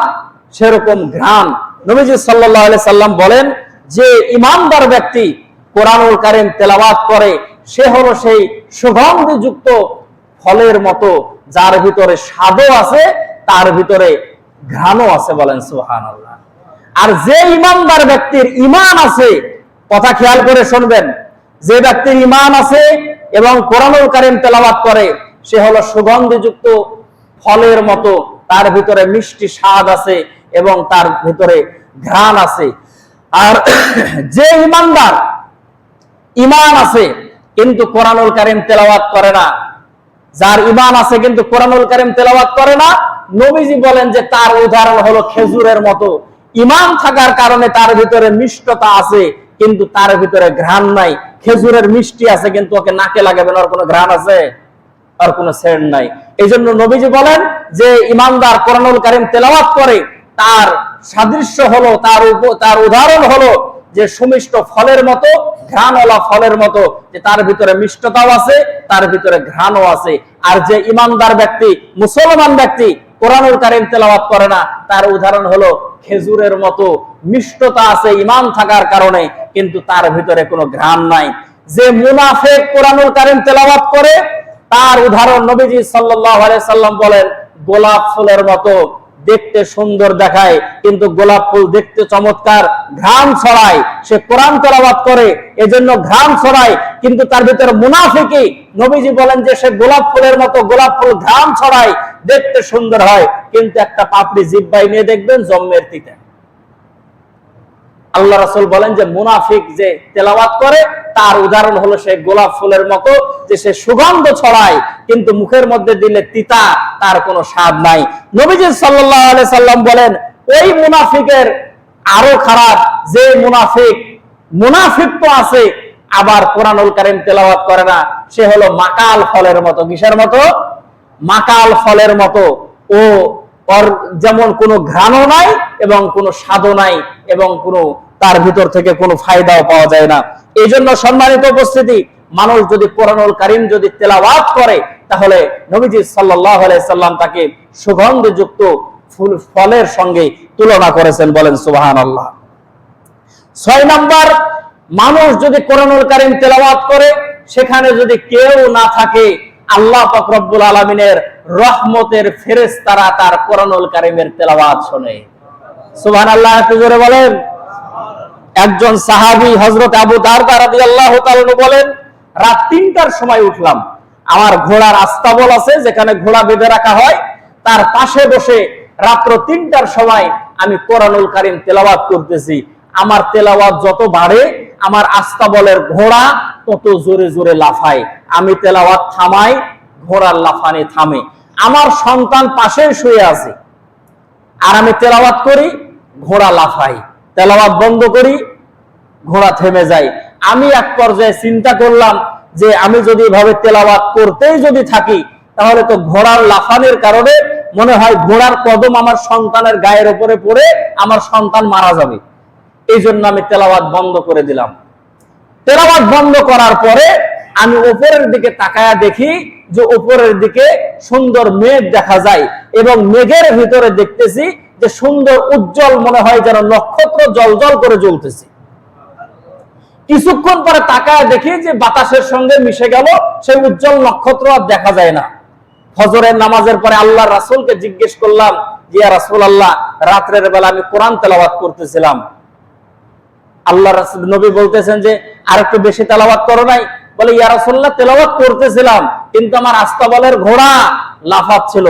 সেরকম ঘ্রাণ। নবীজি সাল্লাল্লাহু আলাইহি সাল্লাম বলেন, যে ইমানদার ব্যক্তি কোরআনুল কারীম তেলাওয়াত করে সে হলো সেই সুগন্ধিযুক্ত ফলের মতো, যার ভিতরে স্বাদও আছে, তার ভিতরে ঘ্রাণও আছে। বলেন সুবহানাল্লাহ। আর যে ইমানদার ব্যক্তির ঈমান আছে, কথা খেয়াল করে শুনবেন, যে ব্যক্তির ঈমান আছে এবং কোরআনুল কারীম তেলাওয়াত করে সে হলো সুগন্ধিযুক্ত ফলের মতো, তার ভিতরে মিষ্টি স্বাদ আছে এবং তার ভিতরে ঘ্রাণ আছে। আর যে ইমানদার ঈমান আছে কিন্তু কোরআনুল কারীম তেলাওয়াত করে না, যার ঈমান আছে কিন্তু কোরআনুল কারীম তেলাওয়াত করে না, নবীজি বলেন যে তার উদাহরণ হলো খেজুরের মতো। ঈমান থাকার কারণে তার ভিতরে মিষ্টতা আছে কিন্তু তার ভিতরে ঘ্রাণ নাই। খেজুরের মিষ্টি আছে কিন্তু ওকে নাকে লাগাবেন, ওর কোনো ঘ্রাণ আছে? আর কোনো সেন্ট নাই। এই জন্য নবীজি বলেন যে ইমানদার কোরআনুল কারীম তেলাওয়াত করে তার সাদৃশ্য হলো, তার উদাহরণ হলো যে সুমিষ্ট ফলের মতো, ঘ্রাণওয়ালা ফলের মতো, যে তার ভিতরে মিষ্টতাও আছে, তার ভিতরে ঘ্রাণও আছে। আর যে ইমানদার ব্যক্তি, মুসলমান ব্যক্তি কোরআনুল কারীম তেলাওয়াত করে না, তার উদাহরণ হলো খেজুরের মতো, মিষ্টতা আছে ঈমান থাকার কারণে কিন্তু তার ভিতরে কোনো ঘ্রাণ নাই। যে মুনাফিক কোরআনুল কারীম তেলাওয়াত করে তার উদাহরণ নবীজি সাল্লাল্লাহু আলাইহি সাল্লাম বলেন গোলাপ ফুলের মতো, দেখতে সুন্দর দেখায় কিন্তু গোলাপ ফুল দেখতে চমৎকার, ঘ্রাণ ছড়ায়। সে কোরআন তেলাওয়াত করে এজন্য ঘ্রাণ ছড়ায়, কিন্তু তার ভিতরে মুনাফিকি। নবীজি বলেন যে সে গোলাপ ফুলের মতো, গোলাপ ফুল ঘ্রাণ ছড়ায়, দেখতে সুন্দর হয় কিন্তু একটা পাপড়ি জিহ্বায় নিয়ে দেখবেন জম্মের তিতা। আল্লাহ রাসূল বলেন যে মুনাফিক যে তেলাওয়াত করে তার উদাহরণ হলো সে গোলাপ ফুলের মতো, যে সে সুগন্ধ ছড়ায় কিন্তু মুখের মধ্যে দিলে তিতা, তার কোনো স্বাদ নাই। নবীজি সাল্লাল্লাহু আলাইহি সাল্লাম বলেন ওই মুনাফিকের আরো খারাপ, যে মুনাফিক তো আছে আবার কোরআনুল কারীম তেলাওয়াত করে না, সে হলো মাকাল ফলের মতো। কিসের মতো? মাকাল ফলের মতো। ও ওর যেমন কোনো ঘ্রাণও নাই এবং কোনো স্বাদও নাই এবং কোনো তার ভিতর থেকে কোনো ফায়দাও পাওয়া যায় না। এই জন্য সম্মানিত উপস্থিতি, মানুষ যদি কোরআনুল কারীম যদি তেলাওয়াত করে তাহলে নবীজি সাল্লাল্লাহু আলাইহি সাল্লাম তাকে সুগন্ধযুক্ত ফলের সঙ্গে তুলনা করেছেন। বলেন সুবহানাল্লাহ। 6 নাম্বার, মানুষ যদি কোরআনুল কারীম তেলাওয়াত করে সেখানে যদি কেউ না থাকে, আল্লাহ পাক রব্বুল আলামিনের রহমতের ফেরেশতারা তার কোরআনুল কারীমের তেলাওয়াত শুনে। সুবহানাল্লাহ, একটু জোরে বলেন। একজন সাহাবী হযরত আবু দারদা রাদিয়াল্লাহু তাআলা বলেন রাত 3টার সময় উঠলাম, আমার ঘোড়ার আস্তাবল আছে যেখানে ঘোড়া বেঁধে রাখা হয়, তার পাশে বসে রাত্র 3টার সময় আমি কোরআনুল কারীম তেলাওয়াত করতেছি। আমার তেলাওয়াত যত বাড়ে আমার আস্তাবলের ঘোড়া তত জোরে জোরে লাফায়। আমি তেলাওয়াত থামাই, ঘোড়ার লাফানি থামে। আমার সন্তান পাশে শুয়ে আছে আর আমি তেলাওয়াত করি, ঘোড়া লাফায়। তেলাওয়াত বন্ধ করি, ঘোড়া থেমে যায়। আমি এক পর্যায়ে চিন্তা করলাম যে আমি যদি এভাবে তেলাওয়াত করতেই যদি থাকি তাহলে তো ঘোড়ার লাফানির কারণে মনে হয় ঘোড়ার কদম আমার সন্তানের গায়ের উপরে পড়ে আমার সন্তান মারা যাবে। এই জন্য আমি তেলাওয়াত বন্ধ করে দিলাম। তেলাওয়াত বন্ধ করার পরে আমি উপরের দিকে তাকায়া দেখি যে উপরের দিকে সুন্দর মেঘ দেখা যায় এবং মেঘের ভিতরে দেখতেছি যে সুন্দর উজ্জ্বল, মনে হয় যেন নক্ষত্র জলজল করে জ্বলতেছে। কিছুক্ষণ পরে তাকায়া দেখি যে বাতাসের সঙ্গে মিশে গেল, সেই উজ্জ্বল নক্ষত্র আর দেখা যায় না। ফজরের নামাজের পরে আল্লাহর রাসূলকে জিজ্ঞেস করলাম যে ইয়া রাসূলুল্লাহ, রাতের বেলা আমি কোরআন তেলাওয়াত করতেছিলাম, আল্লাহর রাসূল নবী বলতেছেন যে আরেকটু বেশি তেলাওয়াত করো নাই? বলে ইয়া রাসূলুল্লাহ, তেলাওয়াত করতেছিলাম কিন্তু আমার আস্তাবলের ঘোড়া লাফাচ্ছিল।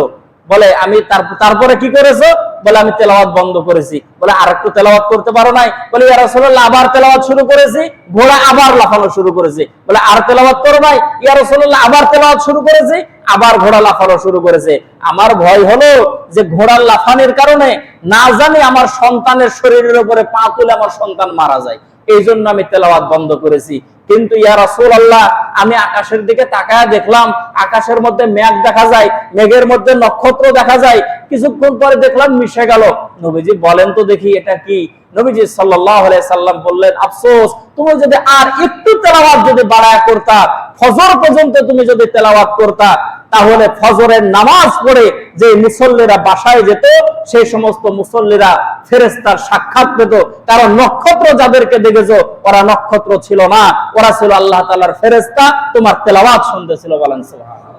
বলে আমি তারপরে কি করেছো? বলে আমি তেলাওয়াত বন্ধ করেছি। বলে আরেকটু তেলাওয়াত করতে পারো নাই? বলে ইয়া রাসূলুল্লাহ, আবার তেলাওয়াত শুরু করেছি, ঘোড়া আবার লাফানো শুরু করেছে। বলে আর তেলাওয়াত করো নাই? ইয়া রাসূলুল্লাহ, আবার তেলাওয়াত শুরু করেছি, আবার ঘোড়া লাফানো শুরু করেছে। আমার ভয় হলো যে ঘোড়ার লাফানির কারণে না জানি আমার সন্তানের শরীরের উপরে পা তুলে আমার সন্তান মারা যায়, এই জন্য আমি তেলাওয়াত বন্ধ করেছি। কিন্তু ইয়া রাসূলুল্লাহ, আমি আকাশের দিকে তাকায়া দেখলাম আকাশের মধ্যে মেঘ দেখা যায়, মেঘের মধ্যে নক্ষত্র দেখা যায়। কিছুক্ষণ পরে দেখলাম মিশে গেল। নবীজি বলেন তো দেখি এটা কি? নবীজি সাল্লাল্লাহু আলাইহি সাল্লাম বললেন, আফসোস, তুমি যদি আর একটু তেলাওয়াত যদি বাড়ায়া করতা, ফজর পর্যন্ত তুমি যদি তেলাওয়াত করতা, তাহলে ফজরের নামাজ পড়ে যে মুসল্লিরা বাসায় যেত সেই সমস্ত মুসল্লিরা ফেরেশতার সাক্ষাৎ পেত। কারণ নক্ষত্র যাদেরকে দেখেছো ওরা নক্ষত্র ছিল না, ওরা ছিল আল্লাহ তাআলার ফেরেশতা, তোমার তেলাওয়াত শুনতেছিল। বলেন সুবহানাল্লাহ।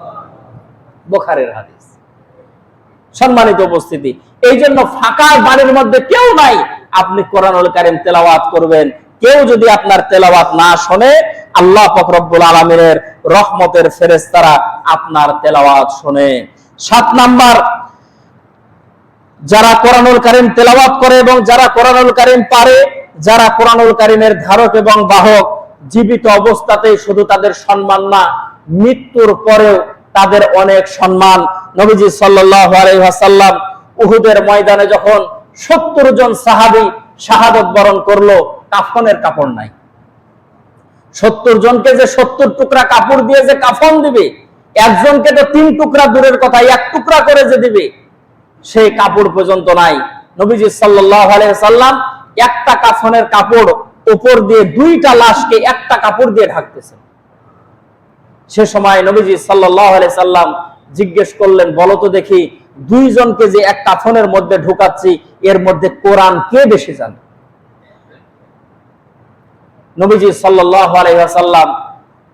বুখারীর হাদিস। সম্মানিত উপস্থিতি, এই জন্য ফাঁকা বাড়ির মধ্যে কেউ নাই, আপনি কোরআনুল কারীম তেলাওয়াত করবেন। কেউ যদি আপনার তেলাওয়াত না শোনে, আল্লাহ পাক রব্বুল আলামিনের রহমতের ফেরেশতারা আপনার তেলাওয়াত শোনে। 7 নাম্বার, যারা কোরআনুল কারীম তেলাওয়াত করে এবং যারা কোরআনুল কারীম পারে, যারা কোরআনুল কারীমের ধারক এবং বাহক, জীবিত অবস্থাতেই শুধু তাদের সম্মান না, মৃত্যুর পরেও তাদের অনেক সম্মান। নবীজি সাল্লাল্লাহু আলাইহি ওয়াসাল্লাম উহুদের ময়দানে যখন 70 জন সাহাবী শাহাদাত বরণ করলো, কাফনের কাপড় নাই। 70 জনকে যে 70 টুকরা কাপড় দিয়ে যে কাফন দিবে, একজনকে তো 3 টুকরা দূরের কথা 1 টুকরা করে যে দিবে, সেই কাপড় পর্যন্ত নাই। নবীজি সাল্লাল্লাহু আলাইহি ওয়াসাল্লাম একটা কাফনের কাপড় উপর দিয়ে 2টা লাশকে একটা কাপড় দিয়ে ঢাকতেছেন। সে সময় নবীজি সাল্লাল্লাহু আলাইহি সাল্লাম জিজ্ঞেস করলেন, বলো তো দেখি, 2 জনকে যে এক কাফনের মধ্যে ঢোকাচ্ছি, এর মধ্যে কোরআন কে বেশি জানে? নবীজি সাল্লাল্লাহু আলাইহি ওয়াসাল্লাম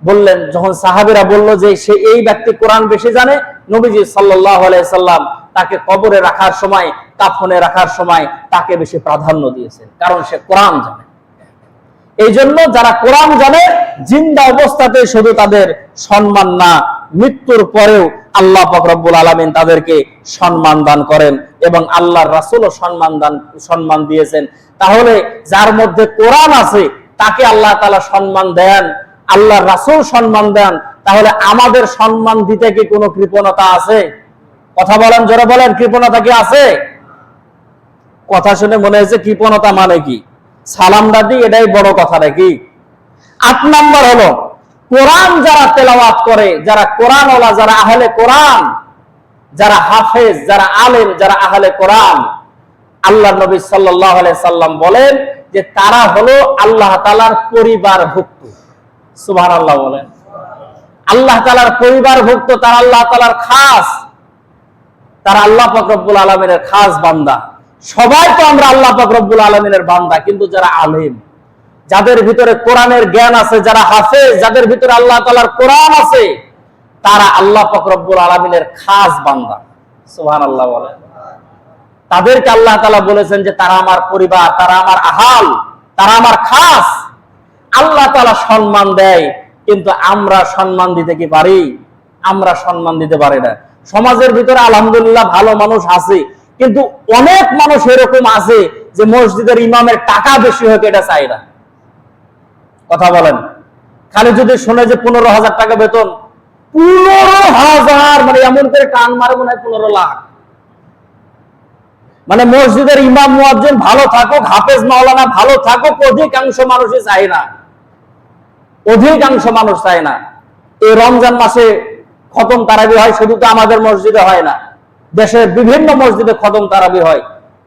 বললেন, যখন সাহাবীরা বলল যে সে এই ব্যক্তি কোরআন বেশি জানে, নবীজি সাল্লাল্লাহু আলাইহি ওয়াসাল্লাম তাকে কবরে রাখার সময়, কাফনে রাখার সময় তাকে বেশি প্রাধান্য দিয়েছেন, কারণ সে কোরআন জানে। এই জন্য যারা কোরআন জানে, জিন্দা অবস্থাতে শুধু তাদের সম্মান না, মৃত্যুর পরেও আল্লাহ পাক রব্বুল আলামিন তাদেরকে সম্মান দান করেন এবং আল্লাহর রাসূলও সম্মান দিয়েছেন। তাহলে যার মধ্যে কোরআন আছে তাকে আল্লাহ তাআলা সম্মান দেন, আল্লাহর রাসূল সম্মান দেন। তাহলে আমাদের সম্মান দিতে কি কোনো কৃপণতা আছে? কথা বলেন, জোরে বলেন, কৃপণতা কি আছে? কথা শুনে মনে হয়েছে কৃপণতা মানে কি? সালাম দাদি, এটাই বড় কথা নাকি? 8 নাম্বার হলো, কোরআন যারা তেলাওয়াত করে, যারা কোরআনওয়ালা, যারা আহলে কোরআন, যারা হাফেজ, যারা আলেম, যারা আহলে কোরআন, আল্লাহর নবী সাল্লাল্লাহু আলাইহি সাল্লাম বলেন যে তারা হলো আল্লাহ তাআলার পরিবারভুক্ত। সুবহানাল্লাহ বলেন। আল্লাহ তাআলার পরিবারভুক্ত, তারা আল্লাহ তাআলার খাস, তারা আল্লাহ পাক রব্বুল আলামিনের খাস বান্দা। সবাই তো আমরা আল্লাহ পাক রব্বুল আলামিনের বান্দা, কিন্তু যারা আলেম, যাদের ভিতরে কোরআনের জ্ঞান আছে, যারা হাফেজ, যাদের ভিতরে আল্লাহ তাআলার কোরআন আছে, তারা আল্লাহ পাক রব্বুল আলামিনের খাস বান্দা। সুবহানাল্লাহ বলেন। তাদেরকে আল্লাহ তাআলা বলেছেন যে তারা আমার পরিবার, তারা আমার আহাল, তারা আমার খাস। আল্লাহ তাআলা সম্মান দেয়, কিন্তু আমরা সম্মান দিতে কি পারি? আমরা সম্মান দিতে পারি না। সমাজের ভিতরে আলহামদুলিল্লাহ ভালো মানুষ আছে, কিন্তু অনেক মানুষ এরকম আছে যে মসজিদের ইমামের টাকা বেশি হোক এটা চাই না। কথা বলেন। খালি যদি শুনে যে 15,000 টাকা বেতন, 15,000 মানে এমন করে টান মারে মনে হয় 15 লাখ। মানে মসজিদের ইমাম মুয়াজ্জিন ভালো থাকুক, হাফেজ মাওলানা ভালো থাকুক, অধিকাংশ মানুষই চায় না, অধিকাংশ মানুষ চায় না। এই রমজান মাসে খতম তারাবি হয়, শুধু তো আমাদের মসজিদে হয় না, দেশের বিভিন্ন মসজিদে খতম তারাবি হয়।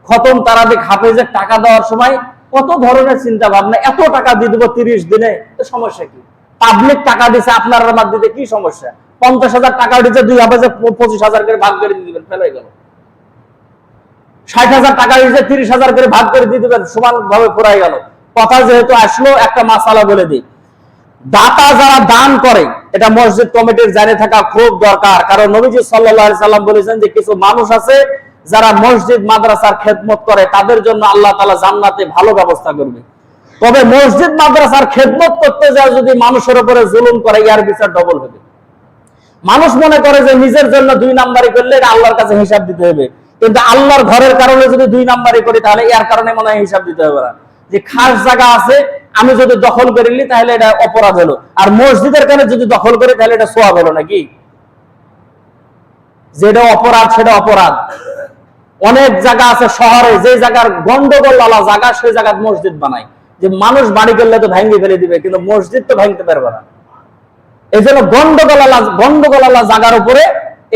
খতম তারাবি হাফেজের টাকা দেওয়ার সময় কত ধরনের চিন্তা ভাবনা, এত টাকা দিয়ে দেবো 30 দিনে, সমস্যা কি? পাবলিক টাকা দিচ্ছে, আপনার আমার দিতে কি সমস্যা? 50,000 টাকা দিচ্ছে, 2 হাফেজে 25,000 করে ভাগ করে দিয়ে দিবেন, ফেলে গেল। 60,000 টাকা দিচ্ছে, 30,000 করে ভাগ করে দিয়ে দিবেন, সমান ভাবে পুরাই গেল। কথা যেহেতু আসলো, একটা মাসালা বলে দিই। দাতা যারা দান করে, এটা মসজিদ কমিটির জানে থাকা খুব দরকার। কারণ নবীজি সাল্লাল্লাহু আলাইহি সাল্লাম বলেছেন যে কিছু মানুষ আছে যারা মসজিদ মাদ্রাসার খেদমত করে, তাদের জন্য আল্লাহ তাআলা জান্নাতে ভালো ব্যবস্থা করবে। তবে মসজিদ মাদ্রাসার খেদমত করতে যায় যদি মানুষের উপরে জুলুম করে, ইয়ার বিচার ডবল হবে। মানুষ মনে করে যে নিজের জন্য 2 নাম্বারি করলে এটা আল্লাহর কাছে হিসাব দিতে হবে, কিন্তু আল্লাহর ঘরের কারণে যদি 2 নাম্বারি করি তাহলে এর কারণে মনে হয় হিসাব দিতে হবে না। যে খাস জায়গা আছে, আমি যদি দখল করে নিই তাহলে এটা অপরাধ হলো, আর মসজিদের কানে যদি দখল করি তাহলে এটা সওয়াব হলো নাকি? যেটা অপরাধ সেটা অপরাধ। অনেক জায়গা আছে শহরে, যে জায়গার গন্ডগোল আলা জায়গা, সেই জায়গায় মসজিদ বানায়, যে মানুষ বাড়ি করলে তো ভেঙে ফেলে দিবে, কিন্তু মসজিদ তো ভাঙতে পারবে না। এই জন্য গন্ডগোল আলা জায়গার উপরে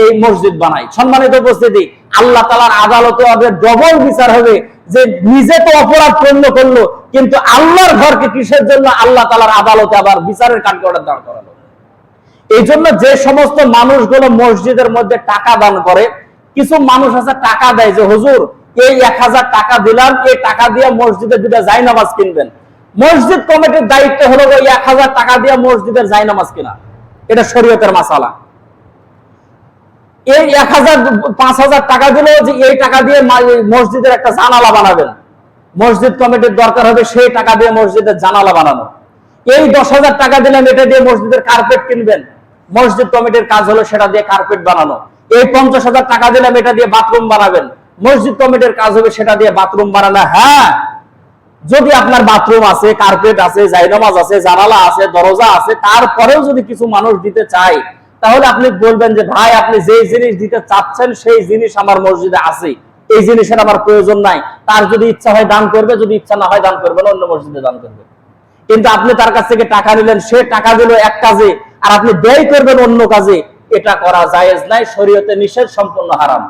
এই মসজিদ বানায়। সম্মানিত উপস্থিতি, আল্লাহ তাআলার আদালতে হবে ডবল বিচার হবে, যে নিজে তো অপরাধ করলো, কিন্তু আল্লাহর ঘরকে কিসের জন্য আল্লাহ তাআলার আদালতে আবার বিচারের কাঠগড়ায় দাঁড় করালো। এই জন্য যে সমস্ত মানুষগুলো মসজিদের মধ্যে টাকা দান করে, কিছু মানুষ আছে টাকা দেয় যে হুজুর এই 1000 টাকা দিলাম, এই টাকা দিয়ে মসজিদে দুটো জায়নামাজ কিনবেন। মসজিদ কমিটির দায়িত্ব হলো ওই 1000 টাকা দিয়ে মসজিদের জায়নামাজ কিনা, এটা শরীয়তের মাসালা। এই 5000 টাকা দিলেও যে এই টাকা দিয়ে মসজিদের একটা জানালা বানাবেন, মসজিদ কমিটির দরকার হবে সেই টাকা দিয়ে মসজিদের জানালা বানানো। এই 10,000 টাকা দিলেন, এটা দিয়ে মসজিদের কার্পেট কিনবেন, মসজিদ কমিটির কাজ হলো সেটা দিয়ে কার্পেট বানানো। এই 50,000 টাকা দিলাম, এটা দিয়ে বাথরুম বানাবেন, মসজিদ কমিটির কাজ হবে সেটা দিয়ে বাথরুম বানানো। হ্যাঁ, যদি আপনার বাথরুম আছে, কার্পেট আছে, জায়নামাজ আছে, জানালা আছে, দরজা আছে, তারপরেও যদি কিছু মানুষ দিতে চায়, তাহলে আপনি বলবেন যে ভাই আপনি যেই জিনিস দিতে চাচ্ছেন সেই জিনিস আমার মসজিদে আছে, এই জিনিসের আমার প্রয়োজন নাই। তার যদি ইচ্ছা হয় দান করবে, যদি ইচ্ছা না হয় দান করবে না, অন্য মসজিদে দান করবে। কিন্তু আপনি তার কাছ থেকে টাকা নিলেন, সে টাকা দিল এক কাজে আর আপনি ব্যয় করবেন অন্য কাজে, এটা করা জায়েজ নাই, শরীয়তে নিষেধ, সম্পূর্ণ হারাম।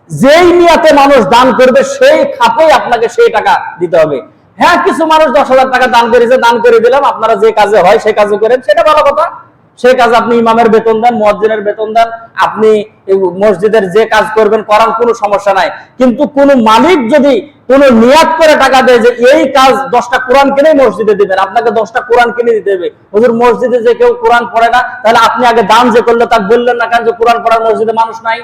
যেই নিয়তে মানুষ দান করবে সেই খাতেই আপনাকে সেই টাকা দিতে হবে। হ্যাঁ, কিছু মানুষ 10,000 টাকা দান করেছে, দান করে দিলাম, আপনারা যে কাজে হয় সেই কাজে করেন, সেটা ভালো কথা। সেই কাজ আপনি ইমামের বেতন দেন, মুয়াজ্জিনের বেতন দেন, আপনি মসজিদের যে কাজ করবেন করান, কোনো সমস্যা নাই। কিন্তু কোন মালিক যদি কোন নিয়াত করে টাকা দেয় যে এই কাজ 10টা কোরআন কিনে মসজিদে দিবেন, আপনাকে 10টা কোরআন কিনে দিতে হবে। হুজুর মসজিদে যে কেউ কোরআন পড়ে না, তাহলে আপনি আগে দান যে করলে তাকে বললেন না কেন যে কোরআন পড়ার মসজিদে মানুষ নাই?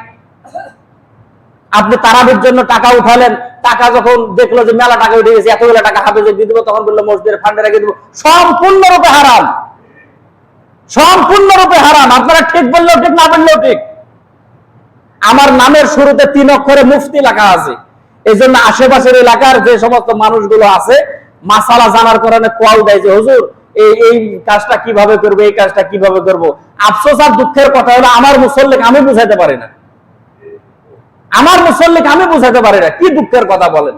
আপনি তারাবির জন্য টাকা উঠালেন, টাকা যখন দেখলো যে মেলা টাকা উঠে গেছে, এতগুলো টাকা হাফেজে দিয়ে দিব, তখন বললো মসজিদের ফান্ডে রেখে দিব। সম্পূর্ণরূপে হারাম, সম্পূর্ণরূপে হারাম। আপনারা ঠিক বললেও ঠিক, না বললেও ঠিক। আমার নামের শুরুতে 3 অক্ষরে মুফতি লেখা আছে, এই জন্য আশেপাশের এলাকার যে সমস্ত মানুষগুলো আছে মাসালা জানার কারণে কল দেয় যে হুজুর এই কাজটা কিভাবে করবো, এই কাজটা কিভাবে করবো। আফসোস আর দুঃখের কথা হলো আমার মুসল্লিকে আমি বুঝাইতে পারি না, আমার মুসল্লিকে আমি বুঝাতে পারি না। কি দুঃখের কথা বলেন।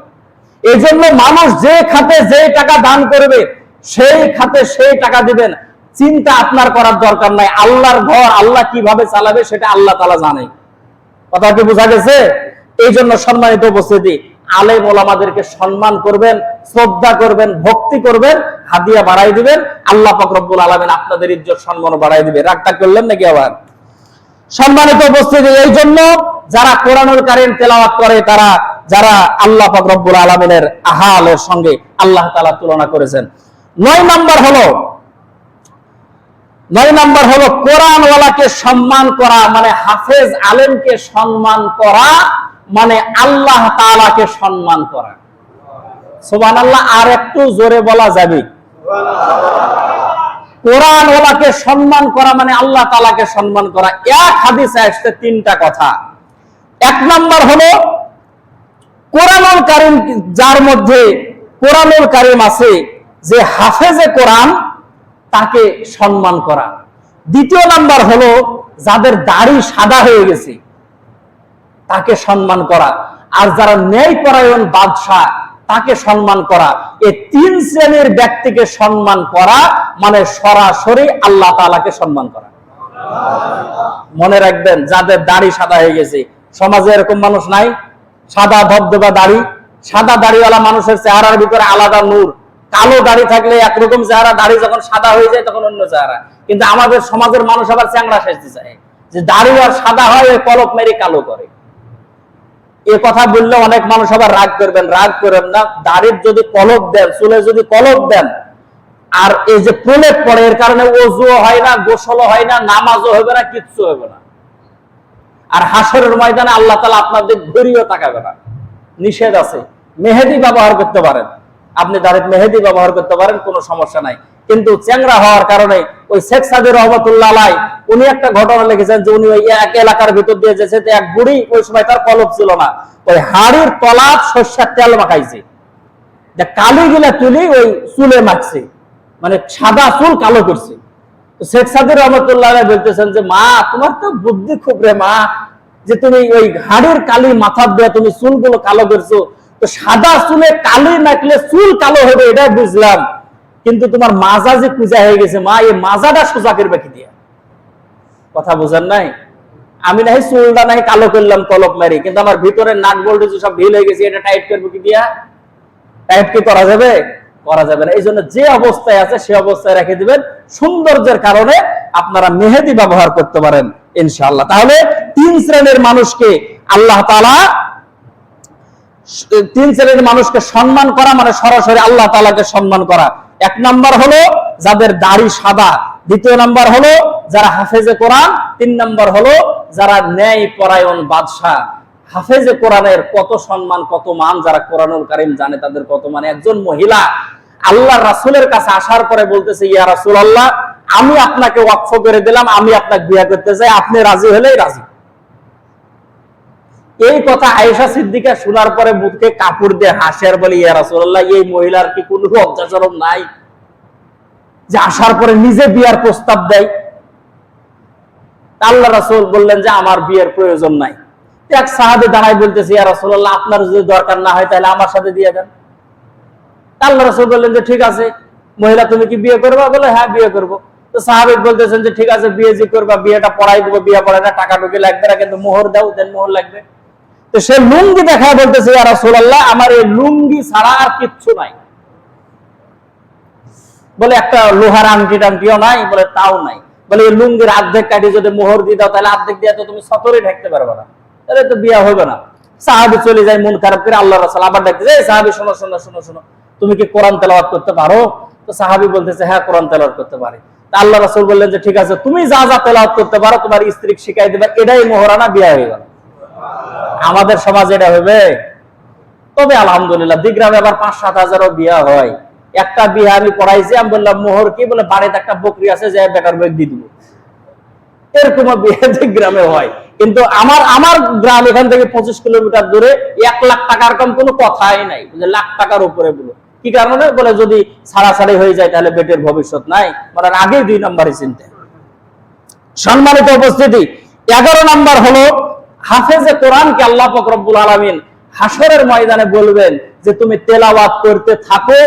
এই জন্য মানুষ যে খাতে যে টাকা দান করবে সেই খাতে সেই টাকা দিবেন, চিন্তা আপনার করার দরকার নাই। আল্লাহর ঘর আল্লাহ কিভাবে চালাবে সেটা আল্লাহ তাআলা জানে। কথা কি বোঝা গেছে? এই জন্য সম্মানিত উপস্থিতি, আলেম ওলামাদেরকে সম্মান করবেন, শ্রদ্ধা করবেন, ভক্তি করবেন, হাদিয়া বাড়াই দিবেন, আল্লাহ পাক রব্বুল আলামিন আপনাদের ইজ্জত সম্মান বাড়াই দিবে। রাগটা করলেন নাকি আবার? সম্মানিত উপস্থিতি, এই জন্য যারা কোরআনুল কারীম তেলাওয়াত করে, তারা যারা আল্লাহ পাক রব্বুল আলামিনের আহালের সঙ্গে আল্লাহ তাআলা তুলনা করেছেন। 9 নাম্বার হলো কোরআনওয়ালাকে সম্মান করা, মানে হাফেজ আলেমকে সম্মান করা, মানে আল্লাহ তাআলাকে সম্মান করা। সুবহানাল্লাহ, আর একটু জোরে বলা যাবে? কোরআনওয়ালাকে সম্মান করা মানে আল্লাহ তাআলাকে সম্মান করা। এক হাদিসে আসছে 3টা কথা। 1 নাম্বার হলো কোরআনুল কারীম, যার মধ্যে কোরআনুল কারীম আছে, যে হাফেজে কোরআন তাকে সম্মান করা। 2 নাম্বার হলো যাদের দাড়ি সাদা হয়ে গেছে তাকে সম্মান করা। আর যারা ন্যায়পরায়ণ বাদশা তাকে সম্মান করা। এই 3 শ্রেণীর ব্যক্তিকে সম্মান করা মানে সরাসরি আল্লাহ তাআলাকে সম্মান করা। মনে রাখবেন, যাদের দাড়ি সাদা হয়ে গেছে, সমাজে এরকম মানুষ নাই? সাদা ধবধবা দাড়ি, সাদা দাড়িওয়ালা মানুষের চেহারার ভিতরে আলাদা নূর। কালো দাড়ি থাকলে একরকম চেহারা, দাড়ি যখন সাদা হয়ে যায় তখন অন্য চেহারা। কিন্তু আমাদের সমাজের মানুষ আবার চ্যাংড়া সাজতে চায়, যে দাড়ি আর সাদা হয় ওই কলপ মেরে কালো করে। এ কথা বললে অনেক মানুষ আবার রাগ করবেন, রাগ করেন না। দাড়ির যদি কলপ দেন, চুলে যদি কলপ দেন, আর এই যে প্রলেপ পড়ে, এর কারণে ওযুও হয় না, গোসলও হয় না, নামাজও হবে না, কিচ্ছু হবে না। আর হাসরের ময়দানে আল্লাহ তাআলা আপনাদের ঘুরিয়েও তাকাবে না। নিষেধ আছে। মেহেদি ব্যবহার করতে পারেন, আপনি দাড়িতে মেহেদি ব্যবহার করতে পারেন, কোনো সমস্যা নাই। কিন্তু চ্যাংড়া হওয়ার কারণে ওই শেখ সাদির রহমাতুল্লাহ আলাইহি উনি একটা ঘটনা লিখেছেন যে উনি ওই এক এলাকার ভিতর দিয়ে যেতে, এক বুড়ি, ওই সময় তার কলপ ছিল না, ওই হাড়ির তলাত সরষের তেল মাখাইছে, যে কালি গুলা তুলি ওই চুলে মাখছে, মানে সাদা চুল কালো করছে। শেখ সাদির রহমাতুল্লাহ আলাইহি বলতেছেন যে মা, তোমার তো বুদ্ধি খুব রে মা, যে তুমি ওই হাড়ির কালি মাথা দিয়ে তুমি চুলগুলো কালো করছো। তো সাদা চুলে কালি মাখলে চুল কালো হবে এটা বুঝলাম, কিন্তু তোমার মাজা যে পূজা হয়ে গেছে মা, এই মাজাটা সোজা করবে কি দিয়া? কথা বুঝেন নাই? আমি নাই চুলটা নাই কালো করলাম কলপ মারি, কিন্তু আমার ভিতরে নাট বল্টু সব ঢিল হয়ে গেছে, এটা টাইট করবো কি দিয়া? টাইট কি করা যাবে? করা যাবে না। এই জন্য যে অবস্থায় আছে সে অবস্থায় রেখে দিবেন। সৌন্দর্যের কারণে আপনারা মেহেদি ব্যবহার করতে পারেন ইনশাআল্লাহ। তাহলে তিন শ্রেণীর মানুষকে আল্লাহ তাআলা, তিন শ্রেণীর মানুষকে সম্মান করা মানে সরাসরি আল্লাহ তাআলাকে সম্মান করা। এক নাম্বার হলো যাদের দাড়ি সাদা, দ্বিতীয় নাম্বার হলো যারা হাফেজে কোরআন, তিন নাম্বার হলো যারা ন্যায় পরায়ণ বাদশা। হাফেজে কোরআনের কত সম্মান কত মান, যারা কোরআনুল কারীম জানে তাদের কত মান। একজন মহিলা আল্লাহর রাসূলের কাছে আসার পরে বলতেছে, ইয়া রাসূলুল্লাহ, আমি আপনাকে ওয়াকফ করে দিলাম, আমি আপনাকে বিয়ে করতে চাই, আপনি রাজি হলেই রাজি। এই কথা আয়েশা সিদ্দিকা শোনার পরে মুখে কাপড় দিয়ে হাসে আর বলে, ইয়া রাসূলুল্লাহ, এই মহিলার কি কোনো লজ্জা শরম নাই যে আসার পরে নিজে বিয়ার প্রস্তাব দেয়? আল্লাহ রাসূল বললেন যে আমার বিয়ের প্রয়োজন নাই। এক সাহাবী দাঁড়ায় বলতেছে, ইয়া রাসূলুল্লাহ, আপনার যদি দরকার না হয় তাহলে আমার সাথে দিয়ে দেন। আল্লাহ রাসূল বললেন যে ঠিক আছে, মহিলা তুমি কি বিয়ে করবা? বলে হ্যাঁ বিয়ে করব। তো সাহাবী বলতেছেন যে ঠিক আছে, বিয়ে যে করবা, বিয়েটা পড়াই দেবো, বিয়ে পড়ায় না, টাকা টুকি লাগবে না, কিন্তু মোহর দাও, দেন মোহর লাগবে। তো সে লুঙ্গি দেখা বলতেছে, ইয়া রাসূলুল্লাহ, আমার এই লুঙ্গি ছাড়া আর কিচ্ছু নাই। বলে একটা লোহার আংটি টাংটিও নাই? বলে তাও নাই। বলে এই লুঙ্গির অর্ধেক কাটি যদি মোহর দিয়ে দাও তাহলে অর্ধেক দিয়ে তো তুমি সতরে ঢাকতে পারবে না, তাহলে তো বিয়ে হবে না। সাহাবী চলে যায় মন খারাপ করে। আল্লাহ রাসূল আবার ডাকতে যায়, সাহাবী শোনো শোনো শোনো শোনো, তুমি কি কোরআন তেলাওয়াত করতে পারো? তো সাহাবী বলতেছে হ্যাঁ কোরআন তেলাওয়াত করতে পারি। তা আল্লাহ রাসূল বললেন যে ঠিক আছে, তুমি যা যা তেলাওয়াত করতে পারো তোমার স্ত্রীকে শিখাই দিবা, এটাই মোহরানা, বিয়ে হয়ে গেল। আমাদের সমাজে এটা হবে? তবে আলহামদুলিল্লাহ দিগ্রামে আবার 5-7 হাজারও বিয়ে হয়। একটা বিয়ে আমি পড়াইছি, আমি বললাম মোহর কি? বলে বাড়িতে একটা বকরি আছে, যে বেটার বই দিয়ে দিব। এরকম বিয়ে দিগ্রামে হয়। কিন্তু আমার গ্রাম এখান থেকে 25 কিলোমিটার দূরে, 1 লাখ টাকার কম কোনো কথাই নাই, লাখ টাকার উপরে। বলো কি কারণে? বলে যদি ছাড়াছাড়ি হয়ে যায় তাহলে বেটের ভবিষ্যৎ নাই, মানে আগে 2 নম্বরে চিন্তা। সম্মানিত উপস্থিতি, 11 নম্বর হলো হাফেজে কোরআনকে আল্লাহ পাক রব্বুল আলামিন হাসরের ময়দানে বলবেন যে তুমি তেলাওয়াত করতে থাকো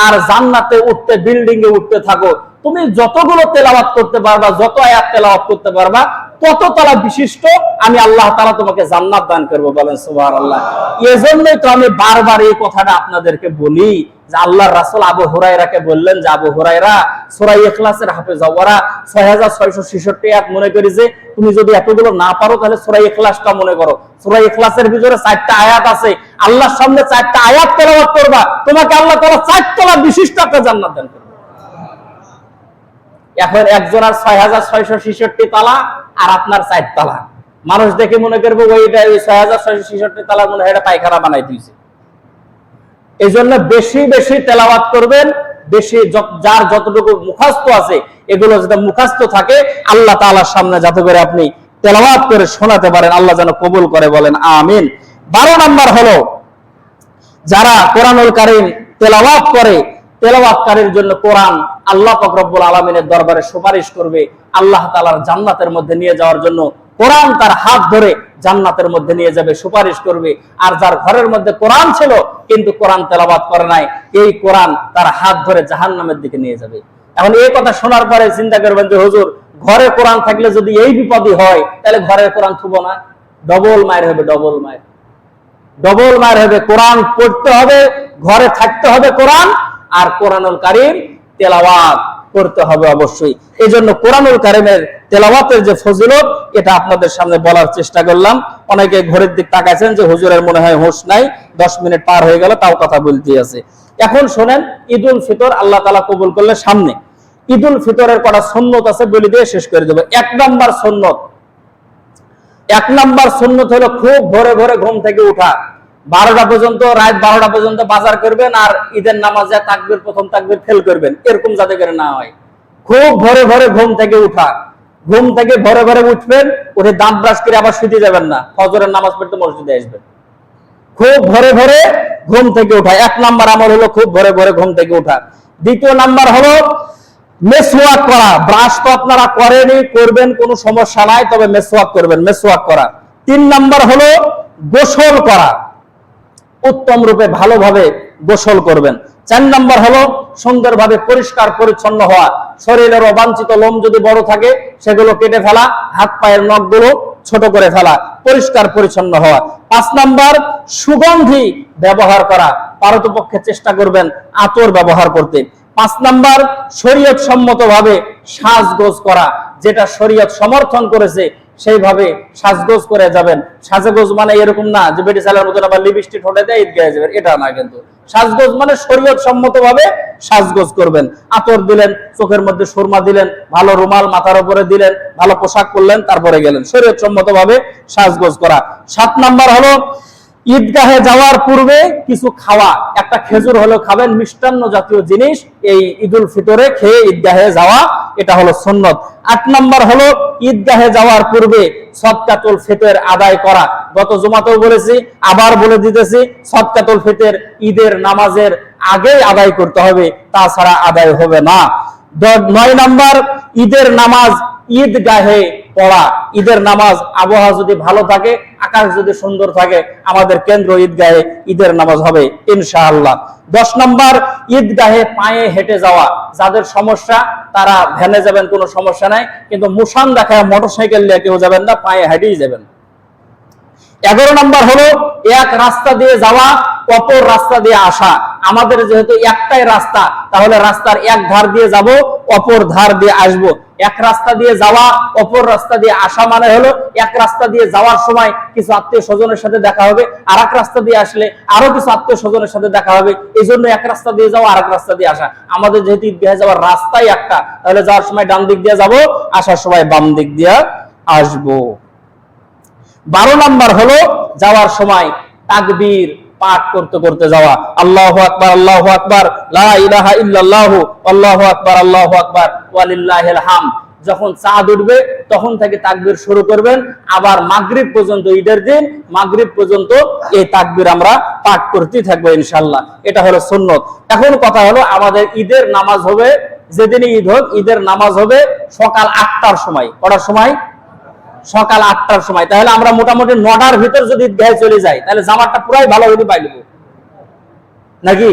আর জান্নাতে উঠতে, বিল্ডিং এ উঠতে থাকো। তুমি যতগুলো তেলাওয়াত করতে পারবা, যত আয়াত তেলাওয়াত করতে পারবা, তত তলা বিশিষ্ট আমি আল্লাহ তাআলা তোমাকে জান্নাত দান করব। বলেন সুবহানাল্লাহ। এজন্যই তো আমি বারবার এই কথাটা আপনাদেরকে বলি যে আল্লাহর রাসূল আবু হুরায়রাকে বললেন যে আবু হুরায়রা, সূরা ইখলাসের হাফেজ হও। ওরা 6666 আয়াত মনে করি যে তুমি যদি এতগুলো না পারো তাহলে সূরা ইখলাসটা মনে করো। সূরা ইখলাসের ভিতরে 4টা আয়াত আছে, আল্লাহর সামনে 4টা আয়াত তেলাওয়াত করবা, তোমাকে আল্লাহ তাআলা 4 তলা বিশিষ্ট একটা জান্নাত দান করবে। এখন একজনের 6666 তালা আর আপনার 4 তালা। মানুষ দেখে মনে করবে ওইটা ওই 6666 তালা মনে হয় এটা পায়খানা বানাই দিয়েছে। এই জন্য বেশি বেশি তেলাওয়াত করবেন, বেশি যার যতটুকু মুখস্থ আছে এগুলো যাতে মুখস্থ থাকে আল্লাহ তাআলার সামনে, যাতে করে আপনি তেলাওয়াত করে শোনাতে পারেন। আল্লাহ যেন কবুল করে, বলেন আমিন। 12 নম্বর হলো যারা কোরআনুল কারীম তেলাওয়াত করে, তেলাওয়াতকারীর জন্য কোরআন আল্লাহ পাক রব্বুল আলামিনের দরবারে সুপারিশ করবে আল্লাহ তাআলার জান্নাতের মধ্যে নিয়ে যাওয়ার জন্য। কোরআন তার হাত ধরে জান্নাতের মধ্যে নিয়ে যাবে, সুপারিশ করবে। আর যার ঘরের মধ্যে কোরআন ছিল কিন্তু কোরআন তেলাওয়াত করে নাই, এই কোরআন তার হাত ধরে জাহান্নামের দিকে নিয়ে যাবে। এখন এই কথা শোনার পরে চিন্তা করবেন যে হুজুর, ঘরে কোরআন থাকলে যদি এই বিপদই হয় তাহলে ঘরের কোরআন থুবো না? ডবল মায়ের হবে, ডবল মায়ের, ডবল মায়ের হবে। কোরআন পড়তে হবে, ঘরে থাকতে হবে কোরআন, আর কোরআনুল কারীম তেলাওয়াত করতে হবে অবশ্যই। এই জন্য কোরআনুল কারীমের তেলাওয়াতের যে ফজিলত, এটা আপনাদের সামনে বলার চেষ্টা করলাম। অনেকে ঘরের দিক তাকাইছেন যে হুজুরের মনে হয় হোশ নাই, 10 মিনিট পার হয়ে গেল, তাও কথা বলতে আছে। এখন শোনেন, ঈদুল ফিতর আল্লাহ তাআলা কবুল করলে সামনে। ঈদুল ফিতরের কটা সুন্নত আছে, বলে দিয়ে শেষ করে দেব। 1 নম্বর সুন্নত, 1 নম্বর সুন্নত হলো খুব ভোরে ভোরে ঘুম থেকে উঠা। 12টা পর্যন্ত, রাত 12টা পর্যন্ত বাজার করবেন, আর ঈদের নামাজে তাকবীর, প্রথম তাকবীর ফেল করবেন, এরকম যাতে করে না হয়। খুব ভোরে ভোরে ঘুম থেকে উঠা, ঘুম থেকে ভোরে ভোরে উঠবেন, উঠে দাঁত ব্রাশ করে আবার শুতে যাবেন না, ফজরের নামাজ পড়তে মসজিদে আসবেন। খুব ভোরে ভোরে ঘুম থেকে উঠা 1 নম্বর আমল হলো খুব ভোরে ভোরে ঘুম থেকে উঠা। 2 নম্বর হলো মেসওয়াক করা। ব্রাশ তো আপনারা করেনই, করবেন, কোনো সমস্যা নাই, তবে মেসওয়াক করবেন, মেসওয়াক করা। 3 নম্বর হলো গোসল করা, উত্তম রূপে ভালোভাবে গোসল করবেন। 4 নম্বর হলো সুন্দরভাবে পরিষ্কার পরিচ্ছন্ন হওয়া। শরীরের অবাঞ্ছিত লোম যদি বড় থাকে সেগুলো কেটে ফেলা, হাত পায়ের নখগুলো ছোট করে ফেলা, পরিষ্কার পরিচ্ছন্ন হওয়া। 5 নম্বর সুগন্ধি ব্যবহার করা। পারতপক্ষে চেষ্টা করবেন আতর ব্যবহার করতে। 5 নাম্বার, শরীয়ত সম্মতভাবে সাজগোজ করা, যেটা শরীয়ত সমর্থন করেছে সেইভাবে সাজগোজ করে যাবেন। সাজগোজ মানে এরকম না যে বেটি চালের মতন আবার লিপস্টিক ঠোঁটে দিয়ে ঈদগাহে যাবেন, এটা না। কিন্তু সাজগোজ মানে শরীয়ত সম্মতভাবে সাজগোজ করবেন। আতর দিলেন, চোখের মধ্যে সুরমা দিলেন, ভালো রুমাল মাথার উপরে দিলেন, ভালো পোশাক পরলেন, তারপরে গেলেন, শরীয়ত সম্মতভাবে সাজগোজ করা। 7 নাম্বার হলো ঈদগাহে যাওয়ার পূর্বে কিছু খাওয়া, একটা খেজুর হলো খাবেন, মিষ্টান্ন জাতীয় জিনিস এই ঈদুল ফিতরে খেয়ে ঈদগাহে যাওয়া, এটা হলো সুন্নত। 8 নাম্বার হলো ঈদগাহে যাওয়ার পূর্বে সদকাতুল ফিতর আদায় করা। গত জুমাতেও বলেছি, আবার বলে দিতেছি, সদকাতুল ফিতর ঈদের নামাজের আগে আদায় করতে হবে, তাছাড়া আদায় হবে না। 9 নাম্বার, ঈদের নামাজ ঈদগাহে পড়া। ঈদের নামাজ আবহাওয়া যদি ভালো থাকে, আকাশ যদি সুন্দর থাকে, আমাদের কেন্দ্র ঈদগাহে ঈদের নামাজ হবে ইনশাআল্লাহ। 10 নাম্বার, ঈদগাহে পায়ে হেঁটে যাওয়া। যাদের সমস্যা তারা ভ্যানে যাবেন, কোনো সমস্যা নাই, কিন্তু মুসান দেখায় মোটরসাইকেল নিয়ে কেউ যাবেন না, পায়ে হেঁটেই যাবেন। 11 নাম্বার হলো এক রাস্তা দিয়ে যাওয়া, অপর রাস্তা দিয়ে আসা। আমাদের যেহেতু একটাই রাস্তা, তাহলে রাস্তার এক ধার দিয়ে যাব, অপর ধার দিয়ে আসব। এক রাস্তা দিয়ে যাওয়া, অপর রাস্তা দিয়ে আসা মানে হলো এক রাস্তা দিয়ে যাওয়ার সময় কিছু আত্মীয় স্বজনের সাথে দেখা হবে, আর এক রাস্তা দিয়ে আসলে আরো কিছু আত্মীয় স্বজনের সাথে দেখা হবে, এই জন্য এক রাস্তা দিয়ে যাওয়া, আর এক রাস্তা দিয়ে আসা। আমাদের যেহেতু ঈদগাহে যাওয়ার রাস্তাই একটা, তাহলে যাওয়ার সময় ডান দিক দিয়ে যাব, আসার সময় বাম দিক দিয়ে আসবো। 12 নাম্বার হলো যাওয়ার সময় তাকবীর পাঠ করতে করতে যাওয়া। আল্লাহু আকবার, আল্লাহু আকবার, লা ইলাহা ইল্লাল্লাহ, আল্লাহু আকবার, আল্লাহু আকবার, ওয়ালিল্লাহিল হামদ। যখন চাঁদ উঠবে তখন থেকে তাকবীর শুরু করবেন, আবার মাগরিব পর্যন্ত, ঈদের দিন মাগরিব পর্যন্ত এই তাকবীর আমরা পাঠ করতেই থাকবো ইনশাআল্লাহ। এটা হলো সুন্নত। এখন কথা হলো, আমাদের ঈদের নামাজ হবে, যেদিনই ঈদ হোক, ঈদের নামাজ হবে সকাল 8টার সময়। কটার সময়? সকাল 8টার সময়। তাহলে আমরা মোটামুটি 9টার ভিতর যদি ঈদগাহে চলে যাই, তাহলে জামাতটা পুরাই ভালো করে পাই নেব নাকি?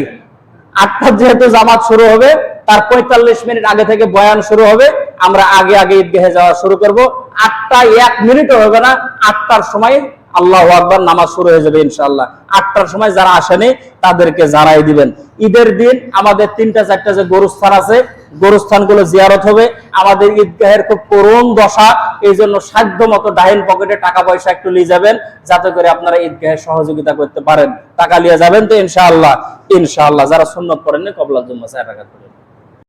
8টার যেহেতু জামাত শুরু হবে, তার 45 মিনিট আগে থেকে বয়ান শুরু হবে, আমরা আগে আগে ঈদগাহে যাওয়া শুরু করব। 8টা 1 মিনিটও হবে না, 8টার সময় আল্লাহু আকবার নামাজ শুরু হয়ে যাবে ইনশাআল্লাহ। 8টার সময় যারা আসেনি তাদেরকে জানাই দিবেন। ঈদের দিন আমাদের 3টা-4টা যে গোরস্থান আছে, গোরস্থানগুলো জিয়ারত হবে। আমাদের ঈদগাহের খুব করুণ দশা, এই জন্য সাধ্য মতো ডাইন পকেটে টাকা পয়সা একটু নিয়ে যাবেন, যাতে করে আপনারা ঈদগাহে সহযোগিতা করতে পারেন। টাকা নিয়ে যাবেন তো ইনশাআল্লাহ। ইনশাআল্লাহ যারা সুন্নত পড়েননি কবলার জন্য 4 টাকা করে